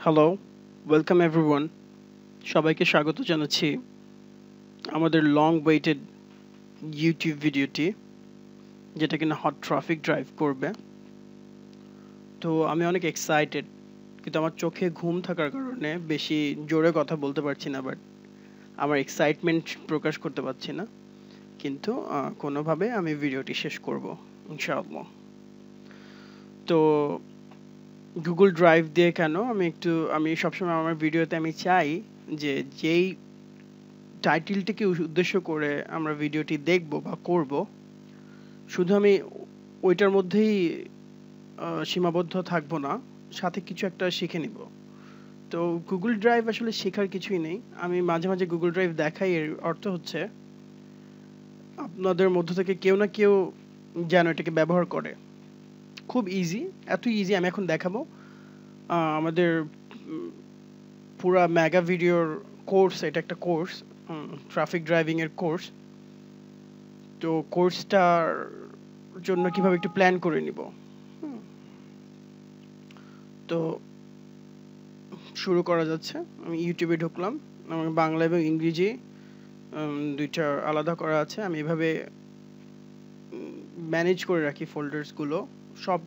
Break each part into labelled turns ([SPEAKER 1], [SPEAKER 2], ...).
[SPEAKER 1] Hello, welcome everyone. সবাইকে স্বাগত জানাচ্ছি আমাদের লং ওয়েটেড ইউটিউব ভিডিওটি, যেটা কিনা হট ট্রাফিক ড্রাইভ করবে। তো আমি অনেক এক্সাইটেড, কিন্তু আমার চোখে ঘুম থাকার কারণে বেশি জোরে কথা বলতে পারছি না, বাট আমার এক্সাইটমেন্ট প্রকাশ করতে পারছি না। কিন্তু কোনোভাবে আমি ভিডিওটি শেষ করব ইনশাআল্লাহ। তো গুগল ড্রাইভ দিয়ে কেন আমি সবসময় আমার ভিডিওতে আমি চাই যে যেই টাইটেলটিকে উদ্দেশ্য করে আমরা ভিডিওটি দেখব বা করব, শুধু আমি ওইটার মধ্যেই সীমাবদ্ধ থাকবো না, সাথে কিছু একটা শিখে নিব। তো গুগল ড্রাইভ আসলে শেখার কিছুই নেই। আমি মাঝে মাঝে গুগল ড্রাইভ দেখাই, এর অর্থ হচ্ছে আপনাদের মধ্য থেকে কেউ না কেউ যেন এটাকে ব্যবহার করে। খুব ইজি, এত ইজি আমি এখন দেখাবো। আমাদের পুরা মেগা ভিডিওর কোর্স, এটা একটা কোর্স, ট্রাফিক ড্রাইভিং এর কোর্স। তো কোর্সটার জন্য কিভাবে একটু প্ল্যান করে নিব। তো শুরু করা যাচ্ছে। আমি ইউটিউবে ঢুকলাম। আমার বাংলা এবং ইংরেজি দুইটা আলাদা করা আছে। আমি এভাবে ম্যানেজ করে রাখি ফোল্ডার্সগুলো। সব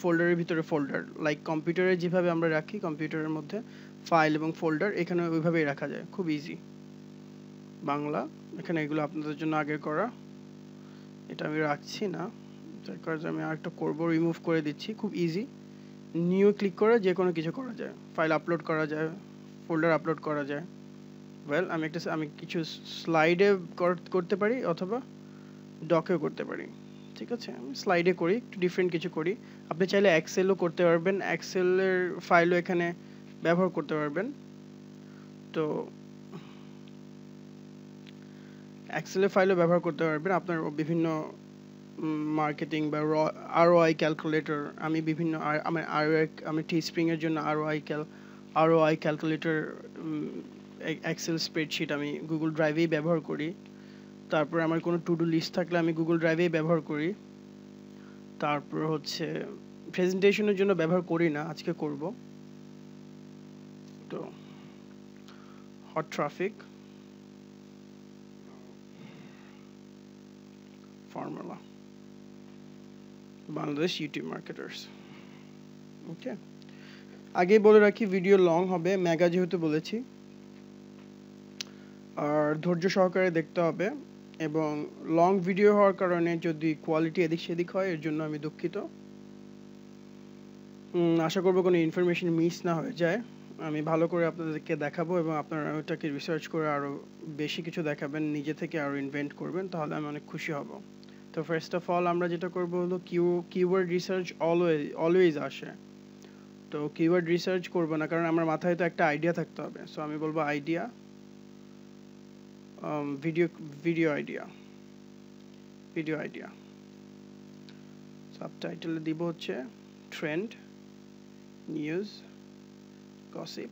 [SPEAKER 1] ফোল্ডারের ভিতরে ফোল্ডার, লাইক কম্পিউটারে যেভাবে আমরা রাখি, কম্পিউটারের মধ্যে ফাইল এবং ফোল্ডার, এখানে ওইভাবেই রাখা যায়। খুব ইজি। বাংলা, এখানে এগুলো আপনাদের জন্য আগে করা, এটা আমি রাখছি না, তার কারণে আমি আরেকটা করবো, রিমুভ করে দিচ্ছি। খুব ইজি। নিউ ক্লিক করে যে কোনো কিছু করা যায়, ফাইল আপলোড করা যায়, ফোল্ডার আপলোড করা যায়। আমি কিছু স্লাইডে করতে পারি অথবা ডকেও করতে পারি। ঠিক আছে, আমি স্লাইডে করি, একটু ডিফারেন্ট কিছু করি। আপনি চাইলে এক্সেলও করতে পারবেন, এক্সেলের ফাইলও এখানে ব্যবহার করতে পারবেন। তো এক্সেলের ফাইলও ব্যবহার করতে পারবেন আপনার বিভিন্ন মার্কেটিং বা আরওআই ক্যালকুলেটর। আমি বিভিন্ন আমি টি স্প্রিং এর জন্য আরওআই ক্যালকুলেটর, এক্সেল স্প্রেডশিট আমি গুগল ড্রাইভেই ব্যবহার করি। তারপর আমার কোনো টু ডু লিস্ট থাকলে আমি গুগল ড্রাইভেই ব্যবহার করি। তারপর হচ্ছে প্রেজেন্টেশনের জন্য ব্যবহার করি না, আজকে করব। তো hot traffic formula, Bangladesh YouTube marketers. Okay, আগেই বলে রাখি ভিডিও লং হবে, মেগা যেহেতু বলেছি, আর ধৈর্য সহকারে দেখতে হবে। এবং লং ভিডিও হওয়ার কারণে যদি কোয়ালিটি এদিক সেদিক হয়, এর জন্য আমি দুঃখিত। আশা করব কোনো ইনফরমেশন মিস না হয়ে যায়। আমি ভালো করে আপনাদেরকে দেখাবো এবং আপনারা ওটাকে রিসার্চ করে আরও বেশি কিছু দেখাবেন, নিজে থেকে আরও ইনভেন্ট করবেন, তাহলে আমি অনেক খুশি হব। তো ফার্স্ট অফ অল আমরা যেটা করব হলো কিওয়ার্ড রিসার্চ অলওয়েজ আসে। তো কিওয়ার্ড রিসার্চ করব না, কারণ আমার মাথায় তো একটা আইডিয়া থাকতে হবে। সো আমি বলবো আইডিয়া, ভিডিও আইডিয়া। সাবটাইটেলে দিব হচ্ছে trend, news, gossip,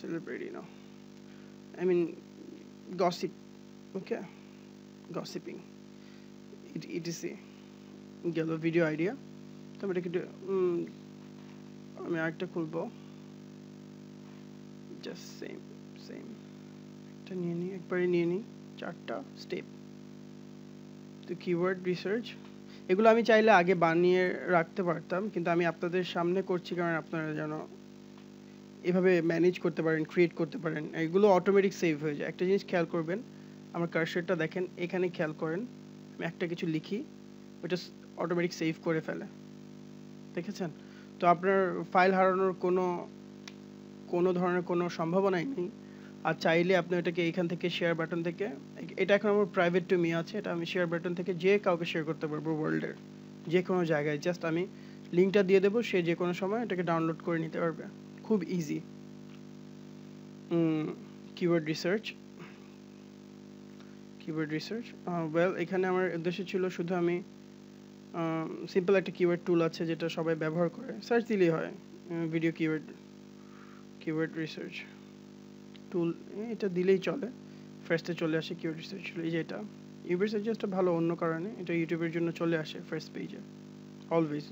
[SPEAKER 1] celebrity no, I mean gossip. Okay, gossiping, etc. গেল ভিডিও আইডিয়া। তারপর এটা আমি আরেকটা খুলবো, জাস্ট সেম একটা একবারে নিয়ে নিই, 4টা স্টেপ। তো কিওয়ার্ড রিসার্চ, এগুলো আমি চাইলে আগে বানিয়ে রাখতে পারতাম, কিন্তু আমি আপনাদের সামনে করছি কারণ আপনারা যেন এভাবে ম্যানেজ করতে পারেন, ক্রিয়েট করতে পারেন। এগুলো অটোমেটিক সেভ হয়ে যায়। একটা জিনিস খেয়াল করবেন, আমার কার্সারটা দেখেন, এখানে খেয়াল করেন, আমি একটা কিছু লিখি, ওটা অটোমেটিক সেভ করে ফেলে, দেখেছেন? তো আপনার ফাইল হারানোর কোনো ধরনের কোনো সম্ভাবনাই নেই। আর চাইলে আপনি এটাকে এইখান থেকে শেয়ার বাটন থেকে, এটা এখন আমার প্রাইভেট টু মি আছে, এটা আমি শেয়ার বাটন থেকে যে কাউকে শেয়ার করতে পারবো ওয়ার্ল্ডের যে কোনো জায়গায়। জাস্ট আমি লিঙ্কটা দিয়ে দেবো, সে যে কোনো সময় এটাকে ডাউনলোড করে নিতে পারবে। খুব ইজি। কিওয়ার্ড রিসার্চ, ওয়েল এখানে আমার উদ্দেশ্য ছিল শুধু আমি সিম্পল একটা কিওয়ার্ড টুল আছে যেটা সবাই ব্যবহার করে, সার্চ দিলেই হয়, ভিডিও কিওয়ার্ড রিসার্চ টুল, এটা দিলেই চলে, ফার্স্টে চলে আসে কিওয়ার্ড রিসার্চ টুল। এই যে এটা, উবার সাজেস্টটা ভালো অন্য কারণে, এটা ইউটিউবের জন্য চলে আসে ফার্স্ট পেজে অলওয়েজ।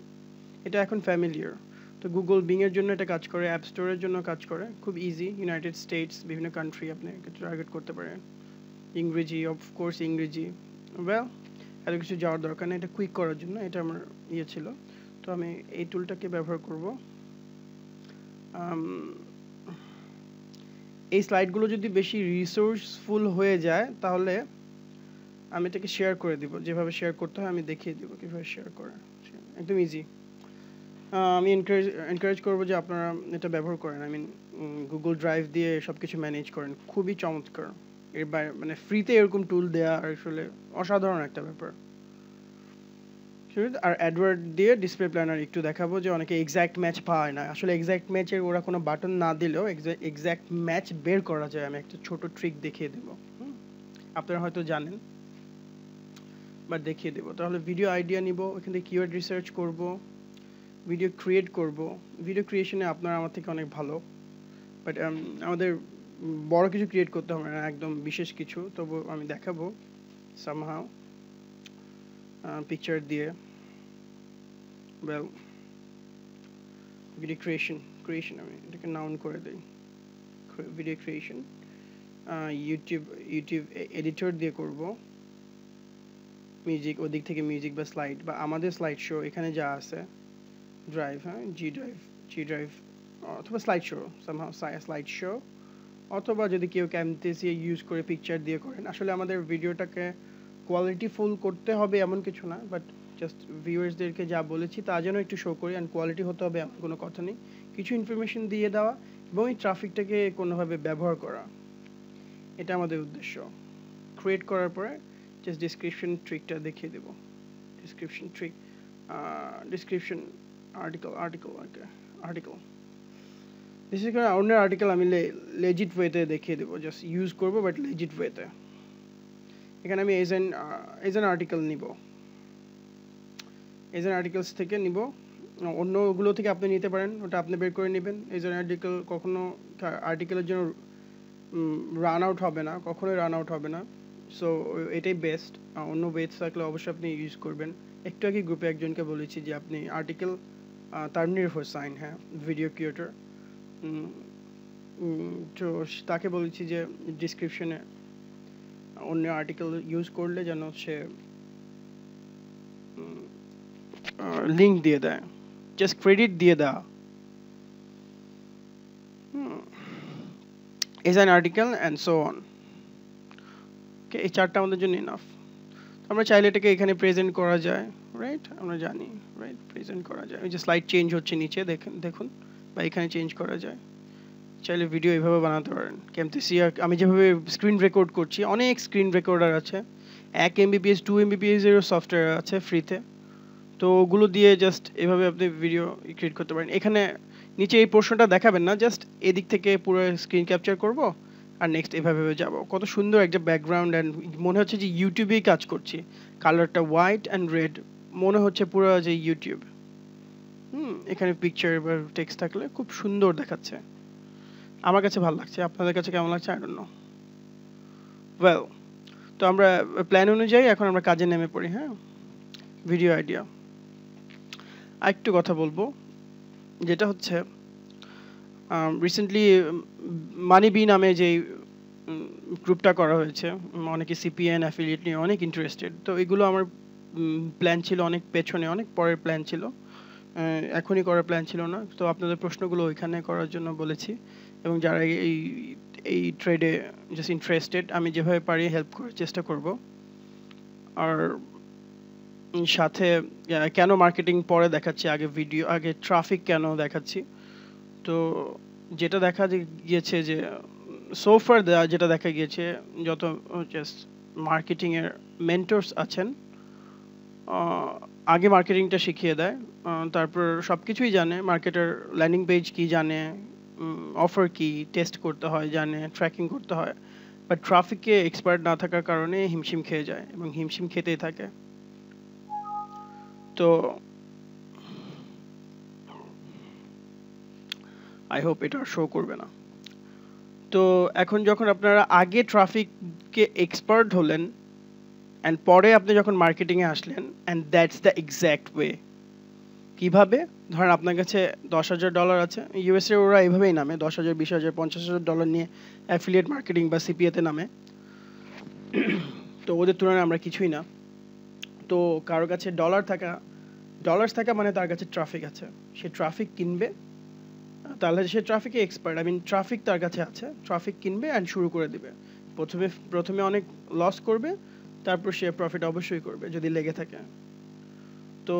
[SPEAKER 1] এটা এখন ফ্যামিলিয়ার। তো গুগল বিং এর জন্য এটা কাজ করে, অ্যাপ স্টোরের জন্য কাজ করে, খুব ইজি। ইউনাইটেড স্টেটস, বিভিন্ন কান্ট্রি আপনি টার্গেট করতে পারেন। ইংরেজি, অফকোর্স ইংরেজি। ওয়েল, এত কিছু যাওয়ার দরকার নেই, এটা কুইক করার জন্য এটা আমার ইয়ে ছিল। তো আমি এই টুলটাকে ব্যবহার করব। এই স্লাইডগুলো যদি বেশি রিসোর্সফুল হয়ে যায় তাহলে আমি এটাকে শেয়ার করে দিব, যেভাবে শেয়ার করতে হয় আমি দেখিয়ে দিব কীভাবে শেয়ার করে, একদম ইজি। আমি এনকারেজ করবো যে আপনারা এটা ব্যবহার করেন। আই মিন গুগল ড্রাইভ দিয়ে সব কিছু ম্যানেজ করেন, খুবই চমৎকার। এর বাইরে মানে ফ্রিতে এরকম টুল দেওয়া আসলে অসাধারণ একটা ব্যাপার। আর অ্যাডওয়ার্ড দিয়ে ডিসপ্লে প্ল্যানার একটু দেখাবো যে অনেকে এক্স্যাক্ট ম্যাচ পায় না। আসলে এক্স্যাক্ট ম্যাচের ওরা কোনো বাটন না দিলেও এক্স্যাক্ট ম্যাচ বের করা যায়। আমি একটা ছোট ট্রিক দেখিয়ে দেবো, আপনারা হয়তো জানেন, বাট দেখিয়ে দেবো। তাহলে ভিডিও আইডিয়া নিব, ওখান থেকে কিওয়ার্ড রিসার্চ করব, ভিডিও ক্রিয়েট করব। ভিডিও ক্রিয়েশনে আপনারা আমার থেকে অনেক ভালো, বাট আমাদের বড় কিছু ক্রিয়েট করতে হবে না, একদম বিশেষ কিছু। তবু আমি দেখাবো সামহাও পিকচার দিয়ে। ওয়েল, ভিডিও ক্রিয়েশন আমি এটাকে নাউন করে দিই, ভিডিও ক্রিয়েশন। ইউটিউব এডিটর দিয়ে করব। মিউজিক, ওদিক থেকে মিউজিক বা স্লাইড বা আমাদের স্লাইড শো এখানে যা আছে, ড্রাইভ, হ্যাঁ জি ড্রাইভ অথবা slide show, somehow slide show, অথবা যদি কেউ ক্যামটেসিয়া ইউজ করে পিকচার দিয়ে করেন। আসলে আমাদের ভিডিওটাকে কোয়ালিটিফুল করতে হবে এমন কিছু না, বাট জাস্ট ভিউয়ার্সদেরকে যা বলেছি তা যেন একটু শো করি, অ্যান্ড কোয়ালিটি হতে হবে এমন কোনো কথা নেই। কিছু ইনফরমেশন দিয়ে দেওয়া এবং এই ট্রাফিকটাকে কোনোভাবে ব্যবহার করা, এটা আমাদের উদ্দেশ্য। ক্রিয়েট করার পরে জাস্ট ডিসক্রিপশন ট্রিকটা দেখিয়ে দেবো। ডিসক্রিপশন ট্রিক, ডিসক্রিপশন আর্টিকেল বিশেষ করে অন্যের আর্টিকেল আমি লেজিট ওয়েতে দেখিয়ে দেবো, জাস্ট ইউজ করবো বাট লেজিট ওয়েতে। এখানে আমি এজ অ্যান আর্টিকেল নিব, এজ অ্যান আর্টিকেলস থেকে নিব। অন্যগুলো থেকে আপনি নিতে পারেন, ওটা আপনি বের করে নেবেন। এজ অ্যান আর্টিকেল কখনো আর্টিকেলের জন্য রান আউট হবে না, কখনোই রান আউট হবে না। সো এটাই বেস্ট। অন্য ওয়েজ থাকলে অবশ্যই আপনি ইউজ করবেন। একটু আগে গ্রুপে একজনকে বলেছি যে আপনি আর্টিকেল তানভীর হোসাইন, হ্যাঁ ভিডিও ক্রিয়েটর, তো তাকে বলেছি যে ডিসক্রিপশনে অন্য আর্টিকেল ইউজ করলে যেন সে লিঙ্ক দিয়ে দেয়, জাস্ট ক্রেডিট দিয়ে দেওয়া। As an article and so on. Okay, এই চারটা আমাদের জন্য ইনাফ। আমরা চাইলে এটাকে এখানে প্রেজেন্ট করা যায়, রাইট? আমরা জানি, রাইট, প্রেজেন্ট করা যায়। ওই যে স্লাইড চেঞ্জ হচ্ছে নিচে দেখুন, বা এখানে চেঞ্জ করা যায়। চাইলে ভিডিও এইভাবে বানাতে পারেন। ক্যামটেসিয়া আমি যেভাবে স্ক্রিন রেকর্ড করছি, অনেক স্ক্রিন রেকর্ডার আছে, 1 MBPS 2 MBPS এরও সফটওয়্যার আছে ফ্রিতে। তো ওগুলো দিয়ে জাস্ট এভাবে আপনি ভিডিও ক্রিয়েট করতে পারেন। এখানে নিচে এই পোর্শনটা দেখাবেন না, জাস্ট এদিক থেকে পুরো স্ক্রিন ক্যাপচার করব আর নেক্সট এভাবে যাব। কত সুন্দর একটা ব্যাকগ্রাউন্ড, অ্যান্ড মনে হচ্ছে যে ইউটিউবেই কাজ করছি। কালারটা হোয়াইট অ্যান্ড রেড, মনে হচ্ছে পুরো যে ইউটিউব। এখানে পিকচার বা টেক্সট থাকলে খুব সুন্দর দেখাচ্ছে। আমার কাছে ভালো লাগছে, আপনাদের কাছে কেমন লাগছে আই ডোন্ট নো। ওয়েল, তো আমরা প্ল্যান অনুযায়ী এখন আমরা কাজে নেমে পড়ি। হ্যাঁ, ভিডিও আইডিয়া আরেকটু কথা বলবো, যেটা হচ্ছে রিসেন্টলি মানিবি নামে যে গ্রুপটা করা হয়েছে, অনেকে সিপিএন অ্যাফিলিয়েট নিয়ে অনেক ইন্টারেস্টেড। তো এগুলো আমার প্ল্যান ছিল অনেক পেছনে, অনেক পরের প্ল্যান ছিল, এখনই করার প্ল্যান ছিল না। তো আপনাদের প্রশ্নগুলো ওইখানে করার জন্য বলেছি, এবং যারা এই ট্রেডে জাস্ট ইন্টারেস্টেড, আমি যেভাবে পারি হেল্প করার চেষ্টা করব। আর সাথে কেন মার্কেটিং পরে দেখাচ্ছি, আগে ট্রাফিক কেন দেখাচ্ছি। তো যেটা দেখা গিয়েছে যে সোফার যেটা দেখা গিয়েছে, যত জাস্ট মার্কেটিংয়ের মেন্টরস আছেন আগে মার্কেটিংটা শিখিয়ে দেয়, তারপর সব কিছুই জানে, মার্কেটের ল্যান্ডিং পেজ কি জানে, অফার কি টেস্ট করতে হয় জানে, ট্র্যাকিং করতে হয়, বাট ট্রাফিকে এক্সপার্ট না থাকার কারণে হিমশিম খেয়ে যায় এবং হিমশিম খেতেই থাকে। তো আই হোপ এটা শো করবে না। তো এখন যখন আপনারা আগে ট্রাফিককে এক্সপার্ট হলেন, অ্যান্ড পরে আপনি যখন মার্কেটিংয়ে আসলেন, and that's the exact way. কীভাবে? ধরেন আপনার কাছে $10,000 আছে, ইউএসএ ওরা এইভাবেই নামে, 10,000, 20,000, $50,000 নিয়ে অ্যাফিলিয়েট মার্কেটিং বা সিপিএতে নামে। তো ওদের তুলনায় আমরা কিছুই না। তো কারোর কাছে ডলার্স থাকা মানে তার কাছে ট্রাফিক আছে, সে ট্রাফিক কিনবে, তাহলে সে ট্রাফিকে এক্সপার্ট, ট্রাফিক তার কাছে আছে, ট্রাফিক কিনবে অ্যান্ড শুরু করে দিবে। প্রথমে অনেক লস করবে, তারপর সে প্রফিট অবশ্যই করবে যদি লেগে থাকে। তো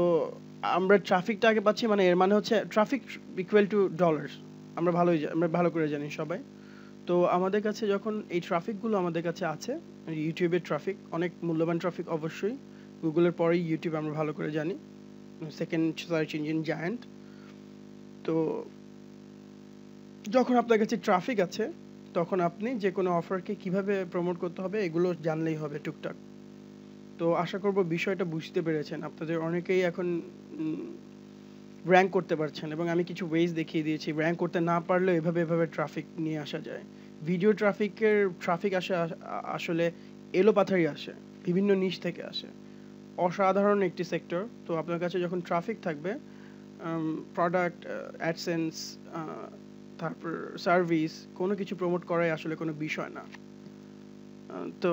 [SPEAKER 1] আমরা ট্রাফিকটা আগে পাচ্ছি, মানে এর মানে হচ্ছে ট্রাফিক ইকুয়াল টু ডলার্স। আমরা ভালো করে জানি সবাই। তো আমাদের কাছে যখন এই ট্রাফিকগুলো আমাদের কাছে আছে, ইউটিউবের ট্রাফিক অনেক মূল্যবান ট্রাফিক, অবশ্যই গুগলের পরেই ইউটিউব আমরা ভালো করে জানি, সেকেন্ড সার্চ ইঞ্জিন জায়ান্ট। তো যখন আপনার কাছে ট্রাফিক আছে, তখন আপনি যে কোনো অফারকে কিভাবে প্রমোট করতে হবে এগুলো জানলেই হবে টুকটাক। তো আশা করব বিষয়টা বুঝতে পেরেছেন। আপনাদের অনেকেই এখন র্যাঙ্ক করতে পারছেন, এবং আমি কিছু ওয়েজ দেখিয়ে দিয়েছি। র্যাঙ্ক করতে না পারলেও এভাবে ট্রাফিক নিয়ে আসা যায়। ভিডিও ট্রাফিক আসে আসলে এলোপাথারি আসে, বিভিন্ন নিশ থেকে আসে, অসাধারণ একটি সেক্টর। তো আপনার কাছে যখন ট্রাফিক থাকবে, প্রোডাক্ট, অ্যাডসেন্স, তারপর সার্ভিস, কোনো কিছু প্রমোট করাই আসলে কোনো বিষয় না। তো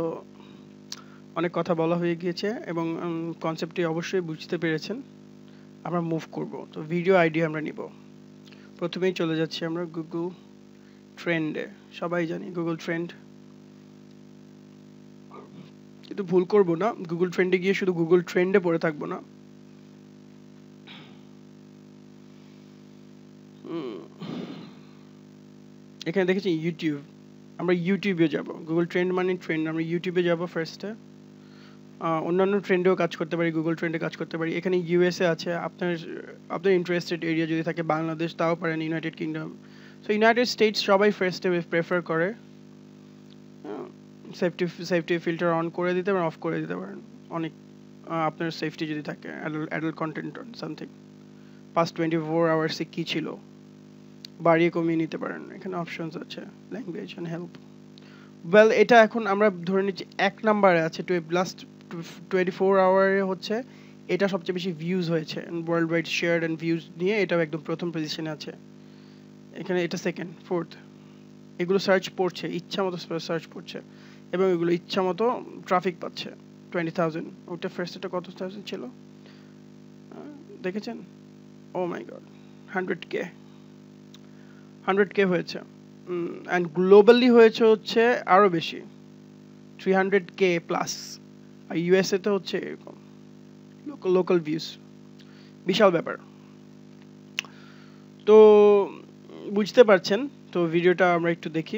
[SPEAKER 1] অনেক কথা বলা হয়ে গিয়েছে এবং কনসেপ্টটি অবশ্যই বুঝতে পেরেছেন। আমরা মুভ করব। তো ভিডিও আইডি আমরা নিব। প্রথমেই চলে যাচ্ছি আমরা গুগল ট্রেন্ডে। সবাই জানি গুগল ট্রেন্ড, কিন্তু ভুল করব না, গুগল ট্রেন্ডে গিয়ে শুধু গুগল ট্রেন্ডে পড়ে থাকবো না। এখানে দেখেছি ইউটিউব, আমরা ইউটিউবে যাব। গুগল ট্রেন্ড মানে ট্রেন্ড, আমরা ইউটিউবে যাব ফার্স্টে। অন্যান্য ট্রেন্ডেও কাজ করতে পারি, গুগল ট্রেন্ডে কাজ করতে পারি। এখানে ইউএসএ আছে, আপনার ইন্টারেস্টেড এরিয়া যদি থাকে বাংলাদেশ, তাও পারেন, United kingdom. So United states সবাই ফার্স্টে প্রেফার করে। সেফটি ফিল্টার অন করে দিতে পারেন, অফ করে দিতে পারেন, অনেক আপনার সেফটি যদি থাকে, অ্যাডাল্ট কন্টেন্ট সামথিং, পাস্ট 24 আওয়ার্সে কী ছিল বাড়িয়ে কমিয়ে নিতে পারেন। এখানে অপশনস আছে, ল্যাঙ্গুয়েজ অ্যান্ড হেল্প। ওয়েল, এটা এখন আমরা ধরে নিচ্ছি 1 নম্বরে আছে, লাস্ট 24 আওয়ারে হচ্ছে এটা সবচেয়ে বেশি ভিউজ হয়েছে, world wide share and views নিয়ে এটাও একদম প্রথম পজিশনে আছে। এখানে এটা সেকেন্ড, ফোর্থ, এগুলো সার্চ পড়ছে, ইচ্ছা মতো সার্চ পড়ছে, এবং এগুলো ইচ্ছা মতো ট্রাফিক পাচ্ছে। 20,000, ওটা ফার্স্ট, এটা কত থাউজেন্ড ছিল দেখেছেন? ও মাই গড, 100K হয়েছে। অ্যান্ড গ্লোবালি হয়েছে হচ্ছে আরও বেশি, 300K প্লাস। আর ইউএসএ তো হচ্ছে এরকম লোকাল ভিউজ, বিশাল ব্যাপার। তো বুঝতে পারছেন। তো ভিডিওটা আমরা একটু দেখি।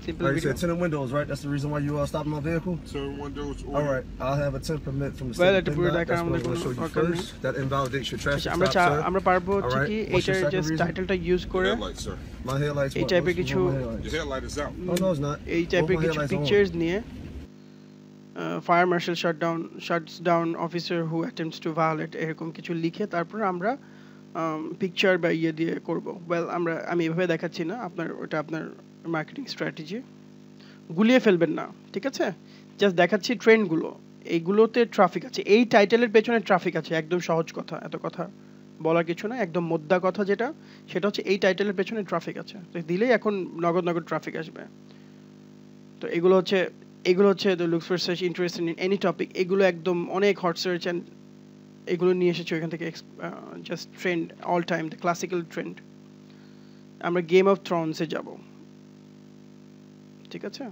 [SPEAKER 2] Simple video. You said tinted windows, right? That's the reason why you stopped my vehicle?
[SPEAKER 3] Tinted windows.
[SPEAKER 2] All right. I'll have a tint permit from the state.
[SPEAKER 1] Well,
[SPEAKER 2] That's what I'm going to show you first. That invalidates your traffic stop, sir.
[SPEAKER 1] আমরা পারবো হচ্ছে কি এইটার just টাইটেলটা use করে
[SPEAKER 3] Headlight, sir.
[SPEAKER 2] My headlights.
[SPEAKER 1] এই টাইপের কিছু,
[SPEAKER 3] Your headlight is out.
[SPEAKER 2] Oh no, it's not.
[SPEAKER 1] এই টাইপের কিছু পিকচার্স নিয়ে, fire marshal shuts down officer who attempts to violate, এরকম কিছু লিখে তারপর আমরা পিকচার বা ইয়ে দিয়ে করব। ওয়েল, আমি এভাবে দেখাচ্ছি না, ওটা আপনার মার্কেটিং স্ট্র্যাটেজি। গুলিয়ে ফেলবেন না, ঠিক আছে? জাস্ট দেখাচ্ছি ট্রেন্ডগুলো, এইগুলোতে ট্রাফিক আছে, এই টাইটেলের পেছনে ট্রাফিক আছে, একদম সহজ কথা, এত কথা বলার কিছু না, একদম মোদ্দা কথা যেটা, সেটা হচ্ছে এই টাইটেলের পেছনে ট্রাফিক আছে। তো দিলেই এখন নগদ ট্রাফিক আসবে। তো এগুলো হচ্ছে the looks for search interested in any topic, এগুলো একদম অনেক হট সার্চ, অ্যান্ড এগুলো নিয়ে এসেছে ওইখান থেকে, just trend, all time the classical trend. আমরা গেম অফ থ্রোনসে যাব, ঠিক আছে?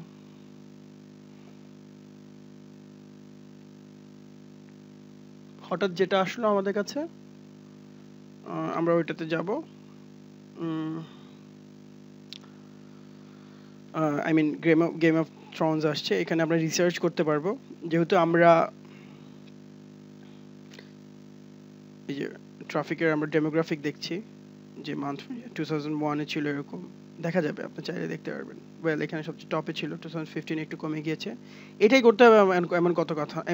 [SPEAKER 1] হঠাৎ যেটা আসলো আমাদের কাছে, আমরা ওইটাতে যাব। গেম অফ থ্রোনস আসছে, এখানে আমরা রিসার্চ করতে পারবো, যেহেতু আমরা এই যে ট্রাফিকের আমরা ডেমোগ্রাফিক দেখছি, যে মান্থ 2001-এ ছিল এরকম, দেখা যাবে, আপনি চাইলে দেখতে পারবেন। ওয়েল, এখানে সবচেয়ে টপে ছিল, 2015 একটু কমে গিয়েছে। এটাই করতে হবে,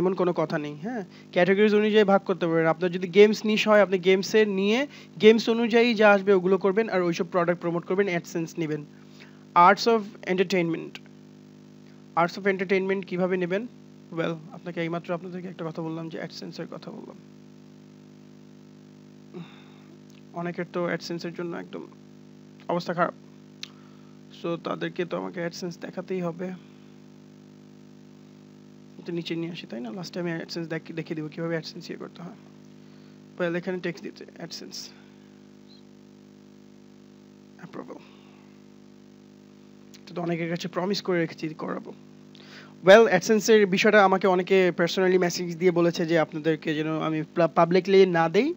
[SPEAKER 1] এমন কোনো কথা নেই। হ্যাঁ, ক্যাটাগরিজ অনুযায়ী ভাগ করতে পারবেন। আপনার যদি গেমস নিশ হয়, আপনি গেমসের নিয়ে গেমস অনুযায়ী যা আসবে ওগুলো করবেন, আর ওইসব প্রোডাক্ট প্রমোট করবেন, অ্যাডসেন্স নেবেন। Arts of entertainment, arts of entertainment কিভাবে নেবেন? ওয়েল, আপনাদেরকে একটা কথা বললাম যে অ্যাডসেন্সের কথা বললাম। অনেকের তো অ্যাডসেন্সের জন্য একদম অবস্থা খারাপ, সো তাদেরকে তো আমাকে অ্যাডসেন্স দেখাতেই হবে। তো নিচে নিয়ে আসি, তাই না? লাস্টে আমি অ্যাডসেন্স দেখিয়ে দিব কিভাবে অ্যাডসেন্স ইয়ে করতে হয়। ওয়েল, এখানে টেক্সট দিতে অ্যাডসেন্স অ্যাপ্রুভাল, তো অনেকের কাছে প্রমিস করে রেখেছি করাবো। ওয়েল, অ্যাডসেন্সের বিষয়টা আমাকে অনেকে পার্সোনালি মেসেজ দিয়ে বলেছে যে আপনাদেরকে যেন আমি পাবলিকলি না দেই,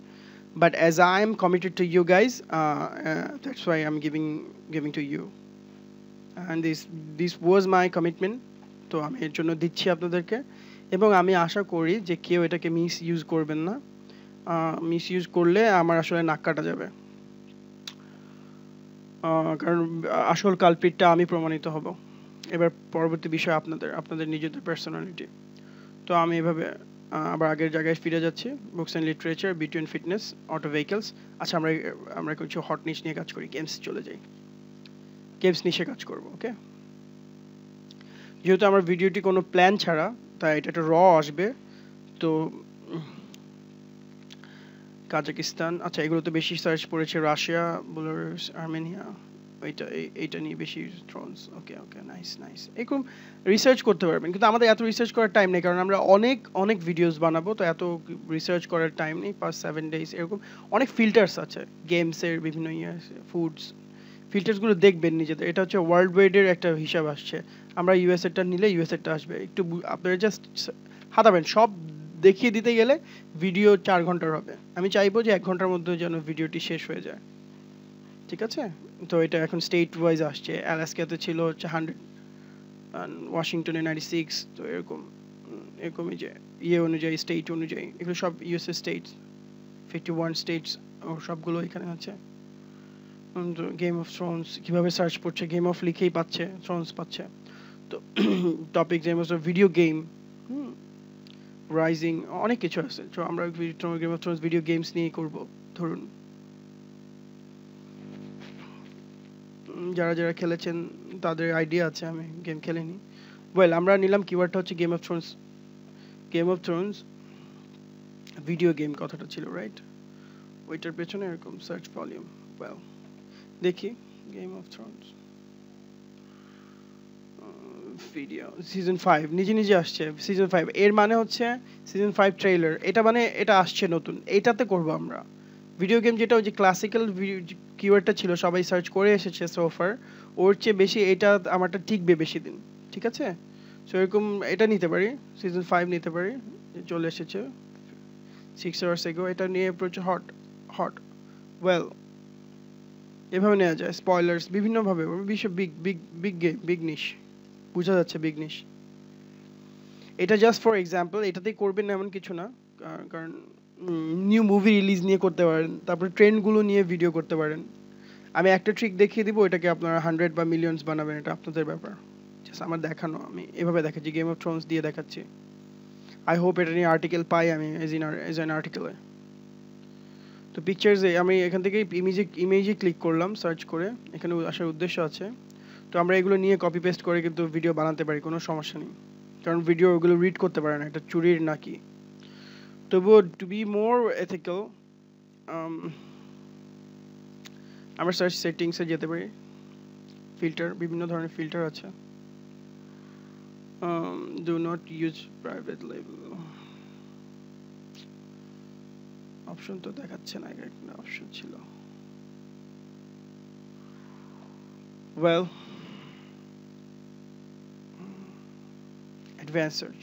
[SPEAKER 1] but as I am committed to you guys, that's why I am giving to you, and this was my commitment. তো আমি এর জন্য দিচ্ছি আপনাদেরকে, এবং আমি আশা করি যে কেউ এটাকে মিস ইউজ করবেন না। মিস ইউজ করলে আমার আসলে নাক কাটা যাবে, কারণ আসল কালপ্রিটটা আমি প্রমাণিত হব। এবার পরবর্তী বিষয় আপনাদের নিজেদের পার্সোনালিটি। তো আমি এভাবে আবার আগের জায়গায় ফিরে যাচ্ছি। Books and literature, beauty and fitness, auto vehicles. আচ্ছা, আমরা কিছু হট নিশ নিয়ে কাজ করি। গেমস চলে যাই, গেমস নিশে কাজ করব। ওকে, যেহেতু আমার ভিডিওটি কোনো প্ল্যান ছাড়া, তাই এটা একটা র আসবে। তো কাজাকিস্তান, আচ্ছা এগুলোতে বেশি সার্চ পড়েছে। রাশিয়া, বেলারুস, আর্মেনিয়া, এইটা নিয়ে বেশি থ্রোনস। ওকে ওকে, নাইস নাইস। এরকম রিসার্চ করতে পারবেন, কিন্তু আমাদের এত রিসার্চ করার টাইম নেই, কারণ আমরা অনেক ভিডিওস বানাবো, তো এত রিসার্চ করার টাইম নেই। 5-7 days এরকম। অনেক ফিল্টার্স আছে গেমসের, বিভিন্ন ফুডস ফিল্টার্সগুলো দেখবেন নিজেদের। এটা হচ্ছে ওয়ার্ল্ড ওয়াইডের একটা হিসাব আসছে। আমরা ইউএসএরটা নিলে ইউএসএরটা আসবে। একটু আপনারা জাস্ট হাতাবেন, সব দেখিয়ে দিতে গেলে ভিডিও 4 ঘন্টার হবে। আমি চাইবো যে 1 ঘন্টার মধ্যে যেন ভিডিওটি শেষ হয়ে যায়, ঠিক আছে? তো এটা এখন স্টেট ওয়াইজ আসছে। অ্যালাস্কাতে ছিল হচ্ছে 100, ওয়াশিংটনে 96। তো এরকমই যে অনুযায়ী, স্টেট অনুযায়ী, এগুলো সব ইউএসএ স্টেটস। 51 স্টেটস সবগুলো এখানে আছে। গেম অফ থ্রোনস কীভাবে সার্চ করছে, গেম অফ লিখেই পাচ্ছে, থ্রোনস পাচ্ছে। তো topic game of video game, rising, অনেক কিছু আছে। তো আমরা game of Thrones video games নিয়েই করবো। ধরুন যারা খেলেছেন তাদের আইডিয়া আছে, আমি গেম খেলিনি। ওয়েল, আমরা নিলাম কিওয়ার্ডটা হচ্ছে game of Thrones video game কথাটা ছিল, রাইট? ওইটার পেছনে এরকম সার্চ ভলিউম। ওয়েল, দেখি game of Thrones video season 5 নিজে আসছে। সিজন 5 এর মানে হচ্ছে সিজন 5 ট্রেলার। এটা মানে এটা আসছে নতুন, এটাতে করব আমরা ভিডিও গেম। যেটা ওই যে ক্লাসিক্যাল কিওয়ার্ডটা ছিল, সবাই সার্চ করে এসেছে সোফার, ওর চেয়ে বেশি এটা আমারটা টিকবে বেশি দিন, ঠিক আছে? সো এরকম এটা নিতে পারি, সিজন 5 নিতে পারি, চলে এসেছে 6 hours ago। এটা নিয়ে প্রচুর হট। ওয়েল, এভাবে নেওয়া যায় স্পয়লার্স বিভিন্নভাবে। বিগ নিশ, বোঝা যাচ্ছে বিগ নিশ। এটা জাস্ট ফর এক্সাম্পল, এটাতেই করবেন এমন কিছু না, কারণ নিউ মুভি রিলিজ নিয়ে করতে পারেন, তারপরে ট্রেন্ডগুলো নিয়ে ভিডিও করতে পারেন। আমি একটা ট্রিক দেখিয়ে দিব, এটাকে আপনারা 100 বা মিলিয়ন্স বানাবেন, এটা আপনাদের ব্যাপার। জাস্ট আমার দেখানো, আমি এভাবে দেখাচ্ছি, গেম অফ থ্রোনস দিয়ে দেখাচ্ছি। আই হোপ এটা নিয়ে আর্টিকেল পাই আমি এজ অ্যান আর্টিকেলে। তো পিকচার্সে আমি এখান থেকে ইমেজে ক্লিক করলাম সার্চ করে, এখানে আসার উদ্দেশ্য আছে। তো আমরা এগুলো নিয়ে কপি পেস্ট করে কিন্তু ভিডিও বানাতে পারি, কোনো সমস্যা নেই, কারণ ভিডিও ওগুলো রিড করতে পারে না, এটা চুরির নাকি। তবুও টু বি মোর এথিক্যাল, আমরা সার্চ সেটিংসে যেতে পারি। ফিল্টার, বিভিন্ন ধরনের ফিল্টার আছে। Do not use private label option তো দেখাচ্ছে না, একটা অপশন ছিল। ওয়েল, অ্যাডভান্স সার্চ,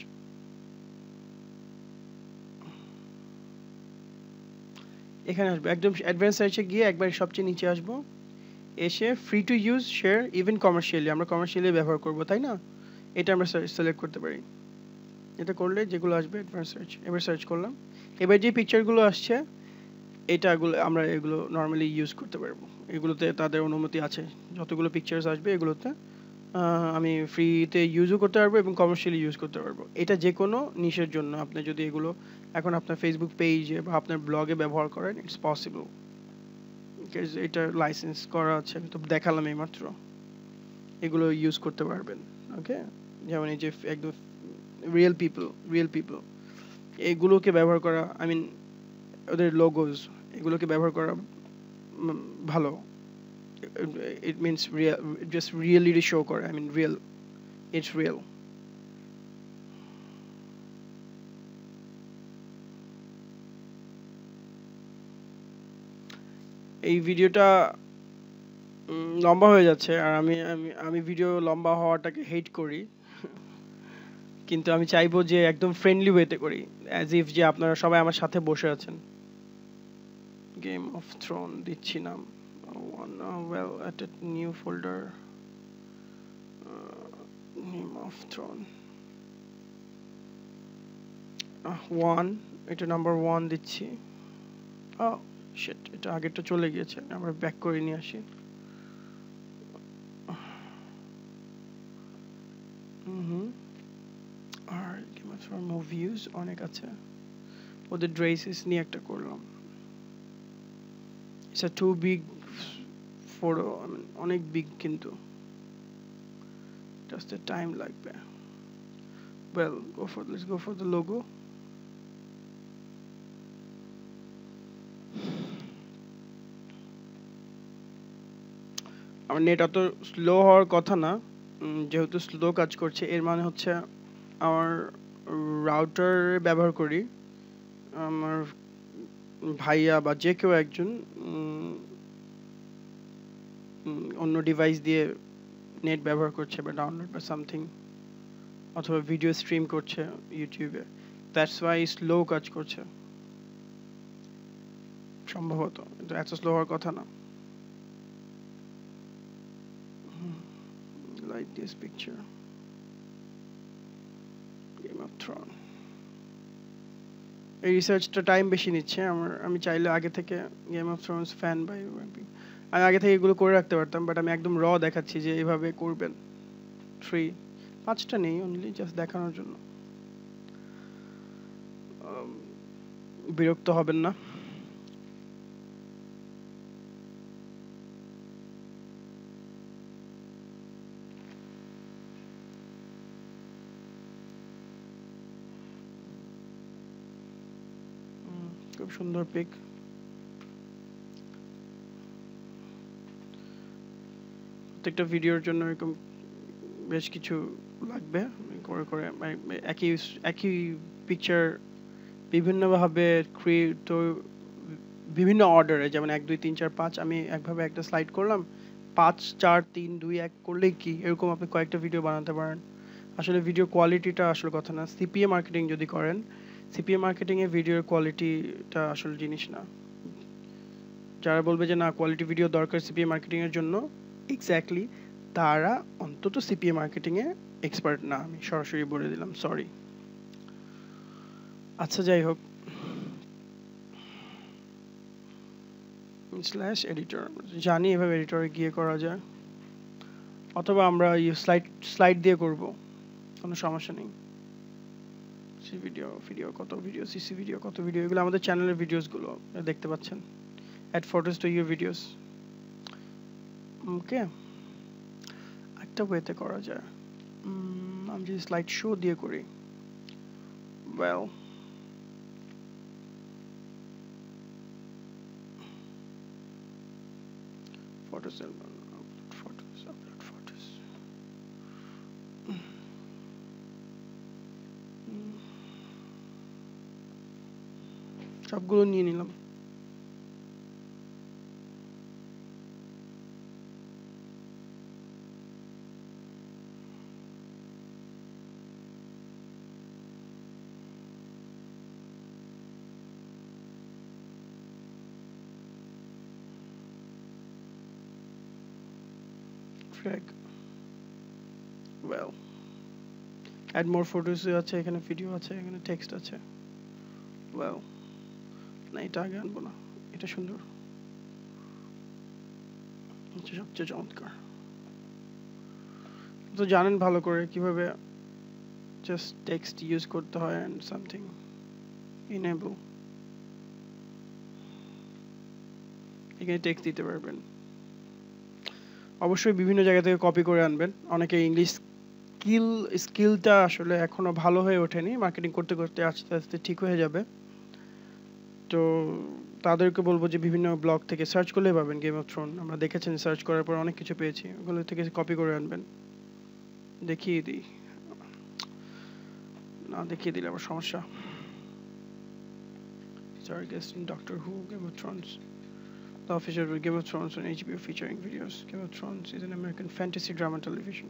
[SPEAKER 1] এখানে আসবো। একদম অ্যাডভান্স সার্চে গিয়ে একবার সবচেয়ে নিচে আসবো, এসে free to use, share, even commercially, আমরা কমার্শিয়ালি ব্যবহার করব, তাই না? এটা আমরা সিলেক্ট করতে পারি। এটা করলে যেগুলো আসবে অ্যাডভান্স সার্চ। এবার সার্চ করলাম, এবার যে পিকচারগুলো আসছে এটাগুলো আমরা এগুলো নর্মালি ইউজ করতে পারবো। এগুলোতে তাদের অনুমতি আছে, যতগুলো পিকচার্স আসবে এগুলোতে আমি ফ্রিতে ইউজও করতে পারবো এবং কমার্শিয়ালি ইউজ করতে পারবো। এটা যে কোনো নিশের জন্য আপনি যদি এগুলো এখন আপনার ফেসবুক পেজে বা আপনার ব্লগে ব্যবহার করেন, ইটস পসিবল। এটা লাইসেন্স করা আছে, তো দেখালাম এইমাত্র, এগুলো ইউজ করতে পারবেন। ওকে, যেমন এই যে একদম রিয়েল পিপল এগুলোকে ব্যবহার করা, আই মিন ওদের লোগোস এগুলোকে ব্যবহার করা ভালো। It means real, just reality show করে, I mean real, it's real. এই ভিডিওটা লম্বা হয়ে যাচ্ছে, আর আমি আমি আমি ভিডিও লম্বা হওয়াটাকে হেট করি, কিন্তু আমি চাইবো যে একদম ফ্রেন্ডলি ওয়েতে করি, অ্যাজ ইফ যে আপনারা সবাই আমার সাথে বসে আছেন। গেম অফ থ্রোন দিচ্ছি নাম, well at a new folder, Game of Throne 1, এটা নাম্বার 1 দিচ্ছি। শিট, এটা আগেরটা চলে গিয়েছে, আমরা ব্যাক করে নিয়ে আসি। আর গেম অফ থ্রোন মুভিজ অনেক আছে, ওদের ড্রেসেস নিয়ে একটা করলাম। It's a too big photo, অনেক বিগ, কিন্তু জাস্ট এ টাইম লাগবে। Well, let's go for the logo. আমার নেট অত স্লো হওয়ার কথা না, যেহেতু স্লো কাজ করছে এর মানে হচ্ছে আমার রাউটার ব্যবহার করি, আমার ভাইয়া বা যে কেউ একজন অন্য ডিভাইস দিয়ে নেট ব্যবহার করছে বা ডাউনলোড বা সামথিং, অথবা ভিডিও স্ট্রিম করছে ইউটিউবে, দ্যাটস ওয়াই স্লো কাজ করছে সম্ভবত, কিন্তু এত স্লো হওয়ার কথা না। Like this picture, Game of Thrones. এই রিসার্চটা টাইম বেশি নিচ্ছে আমার, আমি চাইলে আগে থেকে গেম অফ থ্রোনস ফ্যান বাই আমি আগে থেকে এগুলো করে রাখতে পারতাম, বাট আমি একদম র দেখাচ্ছি যে এইভাবে করবেন। 5টা নেই, অনলি জাস্ট দেখানোর জন্য। বিরক্ত হবেন না। খুব সুন্দর পিক। প্রত্যেকটা ভিডিওর জন্য এরকম বেশ কিছু লাগবে করে করে, একই পিকচার বিভিন্নভাবে ক্রিয়েট, বিভিন্ন অর্ডারে, যেমন 1 2 3 4 5 আমি একভাবে একটা স্লাইড করলাম, 5 4 3 2 1 করলে কি এরকম আপনি কয়েকটা ভিডিও বানাতে পারেন। আসলে ভিডিও কোয়ালিটিটা আসলে কথা না, সিপিএ মার্কেটিং যদি করেন, সিপিএ মার্কেটিং এ ভিডিওর কোয়ালিটিটা আসল জিনিস না। যারা বলবে যে না কোয়ালিটি ভিডিও দরকার সিপিএ মার্কেটিং এর জন্য, এক্স্যাক্টলি তারা অন্তত সিপিএ মার্কেটিং এ এক্সপার্ট না, আমি সরাসরি বলে দিলাম, সরি। আচ্ছা যাই হোক, স্ল্যাশ এডিটর জানি এভাবে এডিটরে গিয়ে করা যায়, অথবা আমরা স্লাইড দিয়ে করব, কোনো সমস্যা নেই। ভিডিও কত ভিডিও, সিসি ভিডিও কত ভিডিও, এগুলো আমাদের চ্যানেলের ভিডিওসগুলো দেখতে পাচ্ছেন, add photos to your videos. Okay, একটা ওয়েতে করা যায়, আমি যদি স্লাইড শো দিয়ে করি, ওয়েল photos, upload photos. সবগুলো নিয়ে নিলাম। Drag. Well, add more photos আছে, এখানে ভিডিও আছে, এখানে টেক্সট আছে। Well, না এটা আগে আনবো না, এটা সুন্দর, এটা সবচেয়ে চমৎকার। তো জানেন ভালো করে কিভাবে জাস্ট টেক্সট ইউজ করতে হয় and something enable, এখানে টেক্সট দিতে পারবেন। অবশ্যই বিভিন্ন জায়গা থেকে কপি করে আনবেন, অনেকে ইংলিশ স্কিলটা আসলে এখনো ভালো হয়ে ওঠেনি, মার্কেটিং করতে করতে আস্তে আস্তে ঠিক হয়ে যাবে। তো তাদেরকে বলবো যে বিভিন্ন ব্লগ থেকে সার্চ করলে পাবেন গেম অফ থ্রোন। আমরা দেখেছেন, সার্চ করার পর অনেক কিছু পেয়েছি, ওগুলো থেকে কপি করে আনবেন। দেখিয়ে দিই, না দেখিয়ে দিলে আবার সমস্যা। Star guest in Doctor Who, Game of Thrones. The official Game of Thrones on HBO featuring videos. Game of Thrones is an American fantasy drama television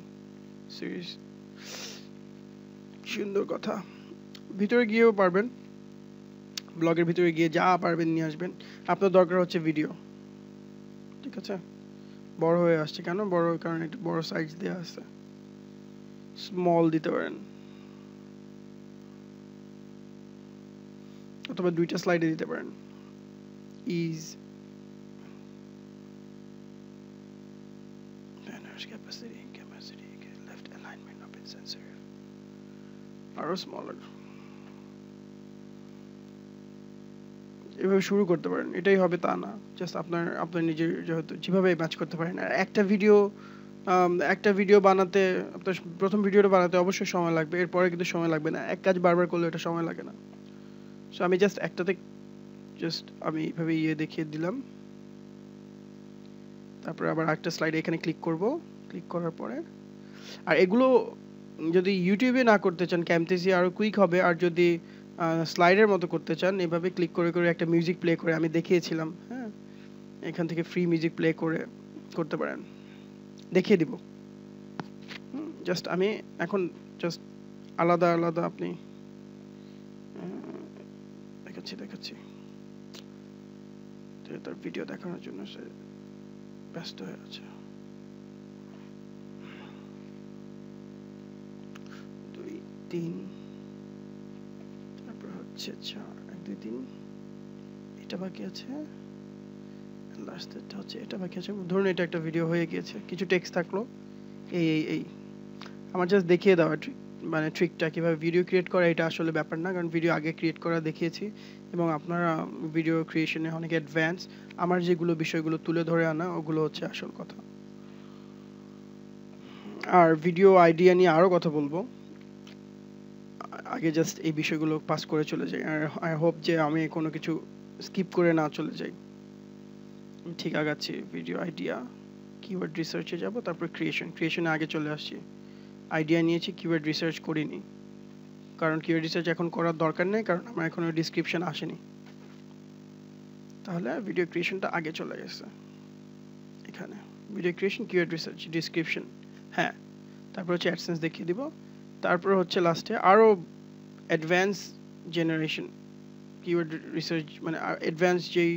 [SPEAKER 1] series. সুন্দর কথা। ভিতরে গিয়েও পারবেন, ব্লগের ভিতরে গিয়ে যা পারবেন নিয়ে আসবেন। আপনার দরকার হচ্ছে ভিডিও, ঠিক আছে? বড় হয়ে আসছে কেন? বড় কারণ একটু বড় সাইজ দেওয়া আছে, স্মল দিতে পারেন, অথবা দুইটা স্লাইডে দিতে পারেন। Is capacity, left alignment of its sensor, আরো স্মলার। এভাবে শুরু করতে পারেন, এটাই হবে তা না, জাস্ট আপনার নিজের যেহেতু যেভাবে ম্যাচ করতে পারেন। আর একটা ভিডিও বানাতে, আপনার প্রথম ভিডিওটা বানাতে অবশ্যই সময় লাগবে, এরপরে কিন্তু সময় লাগবে না। এক কাজ বারবার করলে এটা সময় লাগে না। সো আমি আমি এইভাবে দেখিয়ে দিলাম। তারপরে আবার একটা স্লাইডে এখানে ক্লিক করব, ক্লিক করার পরে, আর এগুলো যদি ইউটিউবে না করতে চান, ক্যামটেসিয়া আরো কুইক হবে। আর যদি স্লাইডের মতো করতে চান, এভাবে ক্লিক করে করে একটা মিউজিক প্লে করে, আমি দেখিয়েছিলাম, হ্যাঁ, এখান থেকে ফ্রি মিউজিক প্লে করে করতে পারেন, দেখিয়ে দিব। আমি এখন আলাদা আলাদা আপনি দেখাচ্ছি তার ভিডিও দেখানোর জন্য সে ব্যস্ত হয়ে আছে। 2 3, তারপর হচ্ছে 4 1 2 3, এটা বাকি আছে, লাস্টটা হচ্ছে এটা বাকি আছে। ধরুন এটা একটা ভিডিও হয়ে গিয়েছে, কিছু টেক্সট থাকলো, এই আমার জাস্ট দেখিয়ে দেওয়া মানে ট্রিকটা কিভাবে ভিডিও ক্রিয়েট করা। এটা আসলে ব্যাপার না, কারণ ভিডিও আগে ক্রিয়েট করা দেখিয়েছি, এবং আপনারা ভিডিও ক্রিয়েশনে অনেক অ্যাডভান্স। আমার যেগুলো বিষয়গুলো তুলে ধরে আনা, ওগুলো হচ্ছে আসল কথা। আর ভিডিও আইডিয়া নিয়ে আরো কথা বলবো, আগে জাস্ট এই বিষয়গুলো পাস করে চলে যাই। আর আই হোপ যে আমি কোনো কিছু স্কিপ করে না চলে যাই, ঠিক আগাচ্ছি। ভিডিও আইডিয়া, কিওয়ার্ড রিসার্চে যাব, তারপর ক্রিয়েশনে আগে চলে আসছি। আইডিয়া নিয়েছি, কিওয়ার্ড রিসার্চ করিনি, কারণ কিওয়ার্ড রিসার্চ এখন করার দরকার নেই, কারণ আমার এখনো ডেসক্রিপশন আসেনি। তাহলে ভিডিও ক্রিয়েশনটা আগে চলে গেছে। এখানে video creation, keyword research, description, হ্যাঁ, তারপর হচ্ছে অ্যাডসেন্স দেখিয়ে দিব। তারপর হচ্ছে লাস্টে আরো অ্যাডভান্স জেনারেশন কিওয়ার্ড রিসার্চ, মানে অ্যাডভান্স যেই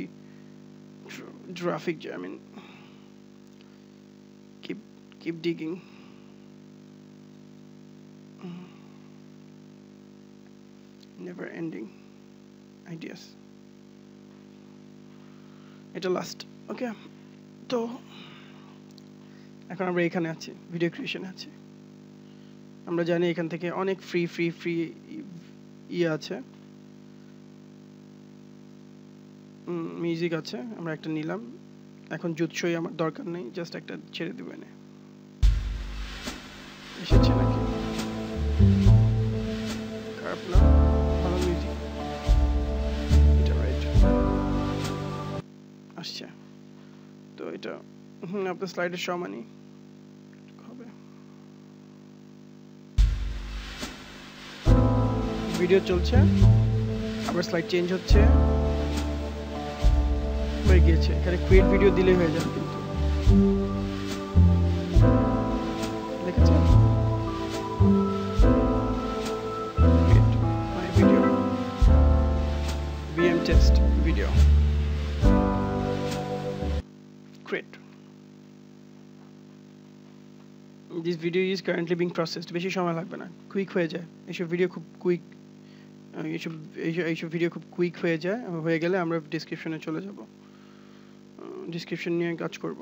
[SPEAKER 1] traffic, I mean keep digging, never ending ideas, এটা লাস্ট। ওকে, তো এখন আমরা এখানে আছি, ভিডিও ক্রিয়েশনে আছি। আমরা জানি এখান থেকে অনেক ফ্রি আছে, মিউজিক আছে, আমরা একটা নিলাম। এখন জুৎসই আমার দরকার নেই, জাস্ট একটা ছেড়ে দিব। এনে এসেছে নাকি? খারাপ না, ভালো মিউজিক, এটা রাইট আসছে। তো এটা আপনার স্লাইডের সমানই হবে। ভিডিও চলছে, আবার স্লাইড চেঞ্জ হচ্ছে, হয়ে গিয়েছে। এখানে ক্রিয়েট ভিডিও দিলেই হয়ে যাবে, কিন্তু দেখেছেন my video VM test video create. This video is currently being processed. বেশি সময় লাগবে না, কুইক হয়ে যায় এইসব ভিডিও, খুব কুইক। এইসব ভিডিও খুব কুইক হয়ে যায়, হয়ে গেলে আমরা ডেসক্রিপশনে চলে যাব, ডেসক্রিপশন নিয়ে কাজ করব।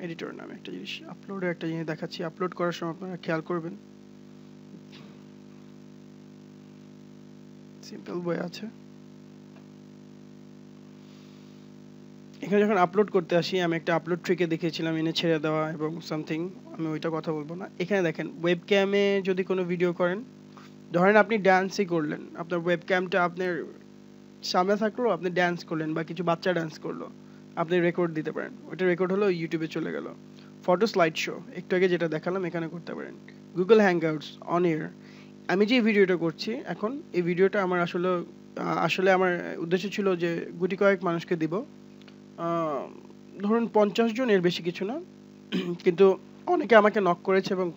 [SPEAKER 1] এডিটর নামে একটা জিনিস, আপলোডের একটা জিনিস দেখাচ্ছি। আপলোড করার সময় আপনারা খেয়াল করবেন, সিম্পল বই আছে, এখানে যখন আপলোড করতে আসি আমি একটা আপলোড ট্রিকে দেখিয়েছিলাম এনে ছেড়ে দেওয়া এবং সামথিং, আমি ওইটা কথা বলবো না। এখানে দেখেন ওয়েবক্যামে যদি কোনো ভিডিও করেন, ধরেন আপনি ডান্সই করলেন, আপনার ওয়েবক্যামটা আপনার সামনে থাকলো, আপনি ডান্স করলেন বা কিছু বাচ্চা ডান্স করলো, আপনি রেকর্ড দিতে পারেন, ওইটা রেকর্ড হলো ইউটিউবে চলে গেল। ফটো স্লাইড শো একটু আগে যেটা দেখালাম এখানে করতে পারেন। গুগল হ্যাংআউটস অন এয়ার, আমি যে ভিডিওটা করছি এখন, এই ভিডিওটা আমার আসলে আমার উদ্দেশ্য ছিল যে গুটি কয়েক মানুষকে দিব, ধরুন 50 জন, এর বেশি কিছু না। কিন্তু অনেকে আমাকে নক করেছে এবং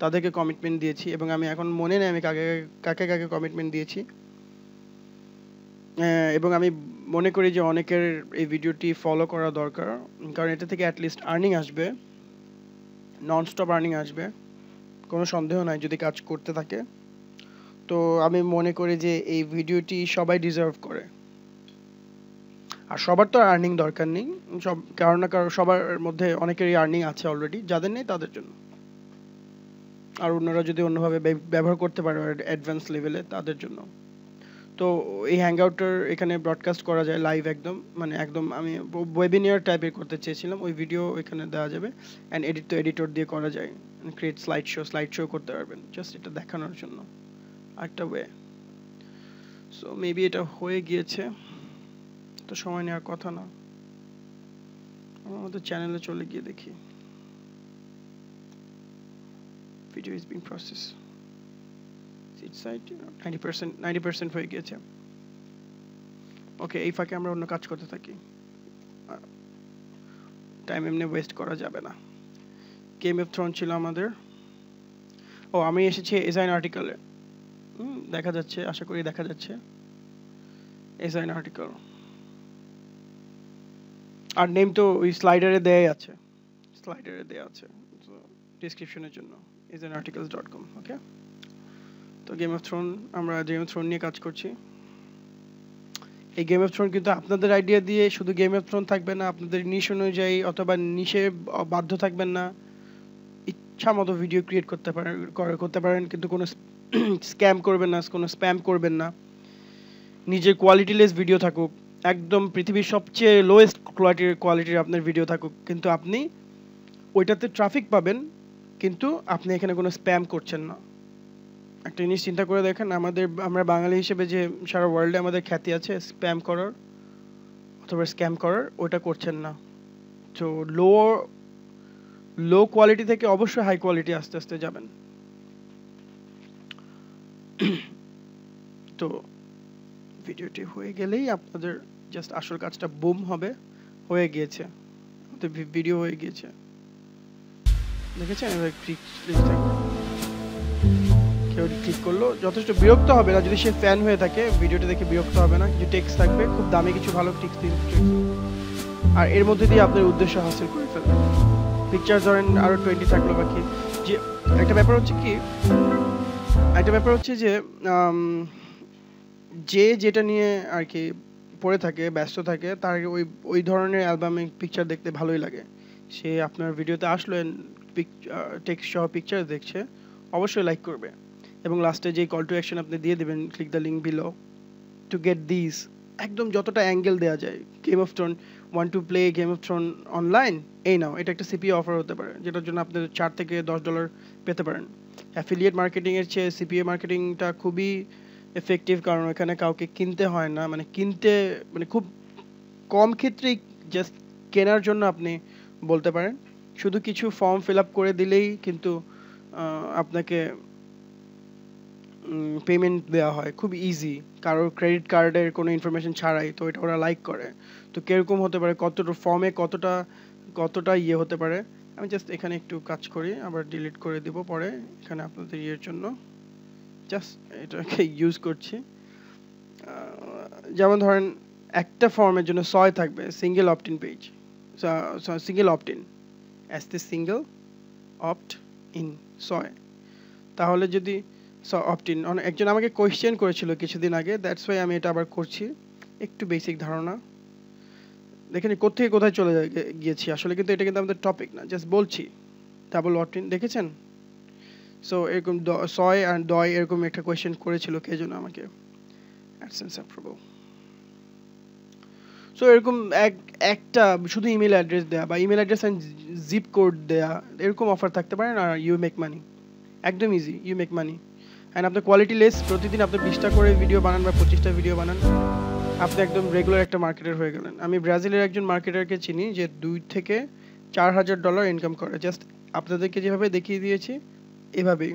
[SPEAKER 1] তাদেরকে কমিটমেন্ট দিয়েছি, এবং আমি এখন মনে নেই আমি কাকে কাকে কাকে কমিটমেন্ট দিয়েছি। এবং আমি মনে করি যে অনেকের এই ভিডিওটি ফলো করা দরকার, কারণ এটা থেকে অ্যাটলিস্ট আর্নিং আসবে, নন স্টপ আর্নিং আসবে, কোনো সন্দেহ নাই যদি কাজ করতে থাকে। তো আমি মনে করি যে এই ভিডিওটি সবাই ডিজার্ভ করে। আর সবার তো আর্নিং দরকার নেই, সব কারো না কারো, সবার মধ্যে অনেকেরই আর্নিং আছে অলরেডি, যাদের নেই তাদের জন্য, আর অন্যরা যদি অন্যভাবে ব্যবহার করতে পারে অ্যাডভান্স লেভেলে তাদের জন্য। তো এই হ্যাংআউটার এখানে ব্রডকাস্ট করা যায় লাইভ, একদম মানে একদম আমি ওয়েবিনার টাইপের করতে চেয়েছিলাম, ওই ভিডিও এখানে দেওয়া যাবে, অ্যান্ড এডিট তো এডিটর দিয়ে করা যায়, ক্রিয়েট স্লাইড শো করতে পারবেন, জাস্ট এটা দেখানোর জন্য একটা ওয়ে। সো মেবি এটা হয়ে গিয়েছে, তো সময় নেওয়ার কথা না, আমাদের চ্যানেলে চলে গিয়ে দেখি। ভিডিও ইজ বিং প্রসেস, সিট সাইট 90% হয়ে গিয়েছে। ওকে, এই ফাঁকে আমরা অন্য কাজ করতে থাকি, টাইম এমনি ওয়েস্ট করা যাবে না। গেম অফ থ্রোন ছিল আমাদের। ও, আমি এসেছি এসআইন আর্টিকেলে, দেখা যাচ্ছে, আশা করি দেখা যাচ্ছে এসআইন আর্টিকেল, আর নেম তো ওই স্লাইডারে দেয়া আছে, ডেসক্রিপশনের জন্য esainarticles.com। ওকে, তো গেম অফ থ্রোন, আমরা গেম অফ থ্রোন নিয়ে কাজ করছি। এই গেম অফ থ্রোন কিন্তু আপনাদের আইডিয়া দিয়ে শুধু গেম অফ থ্রোন থাকবে না, আপনাদের নিশ অনুযায়ী অথবা নিশে বাধ্য থাকবেন না, ইচ্ছা মতো ভিডিও ক্রিয়েট করতে পারেন, কিন্তু কোনো স্ক্যাম করবেন না, কোনো স্প্যাম করবেন না, নিজের কোয়ালিটিলেস ভিডিও থাকুক, একদম পৃথিবীর সবচেয়ে লোয়েস্ট কোয়ালিটির আপনার ভিডিও থাকুক, কিন্তু আপনি ওইটাতে ট্রাফিক পাবেন, কিন্তু আপনি এখানে কোনো স্প্যাম করছেন না। একটা জিনিস চিন্তা করে দেখেন, আমরা বাঙালি হিসেবে যে সারা ওয়ার্ল্ডে আমাদের খ্যাতি আছে স্প্যাম করার অথবা স্ক্যাম করার, ওটা করছেন না। তো লো কোয়ালিটি থেকে অবশ্যই হাই কোয়ালিটি আস্তে আস্তে যাবেন। তো ভিডিওটি হয়ে গেলেই আপনাদের জাস্ট আসল কাজটা বুম হবে, হয়ে গিয়েছে, আমাদের ভিডিও হয়ে গিয়েছে, দেখেছেন? এবার কেউ ক্লিক করলো, যথেষ্ট বিরক্ত হবে না, যদি সে ফ্যান হয়ে থাকে ভিডিওটা দেখে বিরক্ত হবে না, কিছু টেক্সট থাকবে, খুব দামি কিছু ভালো টেক্সট, আর এর মধ্যে দিয়ে আপনার উদ্দেশ্য হাসিল করে ফেলবেন। পিকচার ধরেন আরো 20 থাকলো বাকি। যে একটা ব্যাপার হচ্ছে যে যে যেটা নিয়ে আর কি পড়ে থাকে, ব্যস্ত থাকে, তার ওই ধরনের অ্যালবামে পিকচার দেখতে ভালোই লাগে। সে আপনার ভিডিওতে আসলো, টেক্সট সহ পিকচার দেখছে, অবশ্যই লাইক করবে, এবং লাস্টে যে কল টু অ্যাকশন আপনি দিয়ে দেবেন, click the link below to get this, একদম যতটা অ্যাঙ্গেল দেওয়া যায়, Game of Throne, want to play Game of Throne online, এই নাও, এটা একটা সিপিএ অফার হতে পারে, যেটার জন্য আপনি $4 থেকে $10 পেতে পারেন। অ্যাফিলিয়েট মার্কেটিংয়ের চেয়ে সিপিএ মার্কেটিংটা খুবই এফেক্টিভ, কারণ এখানে কাউকে কিনতে হয় না, মানে খুব কম ক্ষেত্রেই জাস্ট কেনার জন্য আপনি বলতে পারেন, শুধু কিছু ফর্ম ফিল আপ করে দিলেই কিন্তু আপনাকে পেমেন্ট দেওয়া হয়, খুব ইজি, কারোর ক্রেডিট কার্ডের কোনো ইনফরমেশন ছাড়াই, তো এটা ওরা লাইক করে। তো কিরকম হতে পারে, কতটা ফর্মে কতটা ইয়ে হতে পারে, আমি জাস্ট এখানে একটু কাজ করি, আবার ডিলিট করে দিব পরে, এখানে আপনাদের ইয়ের জন্য জাস্ট এটাকে ইউজ করছি। যেমন ধরেন একটা ফর্মের জন্য 6 থাকবে, single opt in page, single opt in, single opt in 6, তাহলে যদি অপ্ট ইন, একজন আমাকে কোয়েশ্চেন করেছিল কিছুদিন আগে, দ্যাটস ওয়াই আমি এটা আবার করছি, একটু বেসিক ধারণা দেখেন কোথেকে কোথায় চলে গিয়েছি আসলে, কিন্তু এটা কিন্তু আমাদের টপিক না, জাস্ট বলছি। ডাবল অপ্ট ইন দেখেছেন? সো এরকম 6 আর 10 এরকম একটা কোয়েশ্চেন করেছিল কে যেন আমাকে, অ্যাডসেন্স অ্যাপ্রুভাল। সো এরকম একটা শুধু ইমেল অ্যাড্রেস দেয়া বা email address and zip code দেয়া, এরকম অফার থাকতে পারে, আর ইউ মেক মানি। একদম easy, you make money. And আপনার কোয়ালিটি লেস, প্রতিদিন আপনি 20টা করে ভিডিও বানান বা 25টা ভিডিও বানান, আপনি একদম রেগুলার একটা মার্কেটার হয়ে গেলেন। আমি ব্রাজিলের একজন মার্কেটারকে চিনি যে $2 থেকে $4,000 ইনকাম করে, জাস্ট আপনাদেরকে যেভাবে দেখিয়ে দিয়েছি এভাবেই,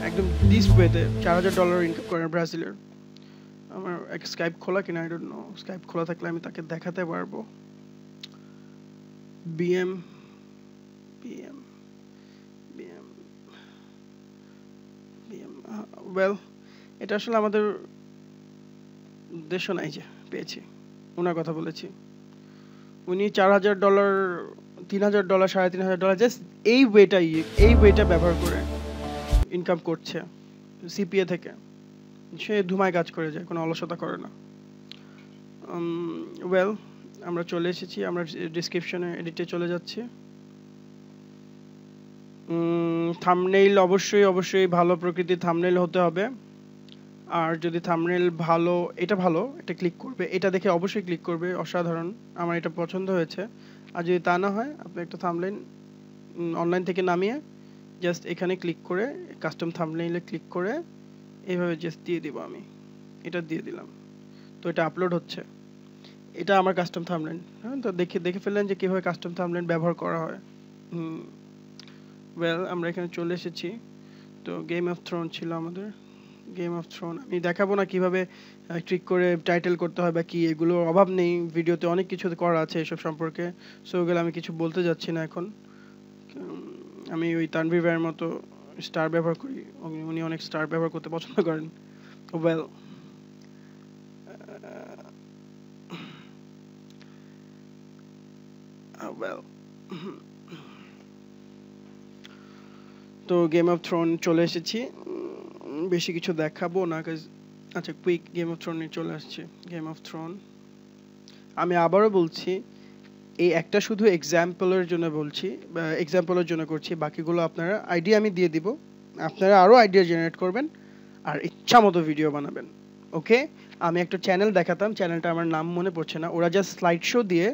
[SPEAKER 1] একদম দিস ওয়েতে $4,000 ইনকাম করে ব্রাজিলের। আমার এক স্কাইপ খোলা কিনা আই ডোন্ট নো, স্কাইপ খোলা থাকলে আমি তাকে দেখাতে পারবো। BM BM BM BM well, এটা আসলে আমাদের দেশও নাই যে পেয়েছি, ওনার কথা বলেছি। উনি $4,000, $3,000, $3,500 জাস্ট এই ওয়েটা ব্যবহার করে ইনকাম করছে সিপিএ থেকে। সে ধুমায় কাজ করে যায়, কোনো অলসতা করে না। ওয়েল, আমরা চলে এসেছি, আমরা ডিসক্রিপশনে এডিটে চলে যাচ্ছি। থাম্বনেইল অবশ্যই ভালো প্রকৃতির থাম্বনেইল হতে হবে। আর যদি থাম্বনেইল ভালো, এটা ক্লিক করবে, এটা দেখে অবশ্যই ক্লিক করবে, অসাধারণ, আমার এটা পছন্দ হয়েছে। আর যদি তা না হয়, আপনি একটা থাম্বনেইল অনলাইন থেকে নামিয়ে জাস্ট এখানে ক্লিক করে কাস্টম থাম্বনেইলে ক্লিক করে এইভাবে জাস্ট দিয়ে দিব। আমি এটা দিয়ে দিলাম, তো এটা আপলোড হচ্ছে। এটা আমার কাস্টম থাম্বনেইল। হ্যাঁ, তো দেখে ফেললেন যে কিভাবে কাস্টম থাম্বনেইল ব্যবহার করা হয়। ওয়েল, আমরা এখানে চলে এসেছি। তো গেম অফ থ্রোন ছিল আমাদের। গেম অফ থ্রোন আমি দেখাবো না কিভাবে ক্লিক করে টাইটেল করতে হয় বা কি, এগুলোর অভাব নেই, ভিডিওতে অনেক কিছু করা আছে এসব সম্পর্কে। সো ওগুলো আমি কিছু বলতে যাচ্ছি না এখন। আমি ওই তানভীর ভাইয়ের মতো স্টার ব্যবহার করি, উনি অনেক স্টার ব্যবহার করতে পছন্দ করেন। ওয়েল, তো গেম অফ থ্রোন চলে এসেছি, বেশি কিছু দেখাবো না। আচ্ছা, কুইক গেম অফ থ্রোনে চলে আসছে। গেম অফ থ্রোন আমি আবারও বলছি, এই একটা শুধু এক্সাম্পলের জন্য বলছি, বা এক্সাম্পলের জন্য করছি, বাকিগুলো আপনারা আইডিয়া আমি দিয়ে দিব, আপনারা আরও আইডিয়া জেনারেট করবেন আর ইচ্ছা মতো ভিডিও বানাবেন। ওকে, আমি একটা চ্যানেল দেখাতাম, চ্যানেলটা আমার নাম মনে পড়ছে না, ওরা জাস্ট স্লাইড শো দিয়ে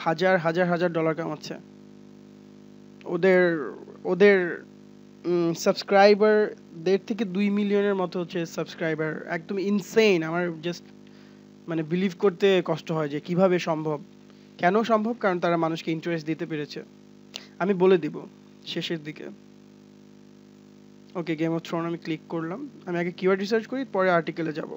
[SPEAKER 1] হাজার ডলার কামাচ্ছে। ওদের সাবস্ক্রাইবার 1.5 থেকে 2 মিলিয়নের মতো হচ্ছে সাবস্ক্রাইবার, একদম ইনসেইন। আমার জাস্ট মানে বিলিভ করতে কষ্ট হয় যে কিভাবে সম্ভব, কেন সম্ভব, কারণ তারা মানুষকে ইন্টারেস্ট দিতে পেরেছে। আমি বলে দিব শেষের দিকে। ওকে, গেম অফ থ্রোন আমি ক্লিক করলাম। আমি আগে কিওয়ার্ড রিসার্চ করি, পরে আর্টিকেলে যাব।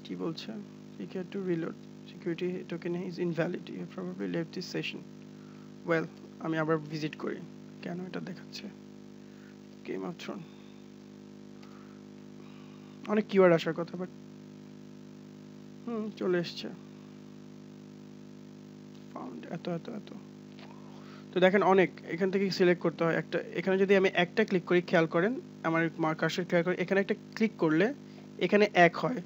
[SPEAKER 1] কি বলছে? Click to reload. Security token is invalid. You have probably left this session. Well, আমি আবার ভিজিট করি, কেন এটা দেখাচ্ছে। গেম অফ থ্রোন অনেক কিওয়ার্ড আসার কথা, বাট চলে এসছে। ফাউন্ড এত। তো দেখেন অনেক, এখান থেকে সিলেক্ট করতে হয় একটা। এখানে যদি আমি একটা ক্লিক করি, খেয়াল করেন আমার কার্সর খেয়াল করে, এখানে একটা ক্লিক করলে এখানে 1 হয়,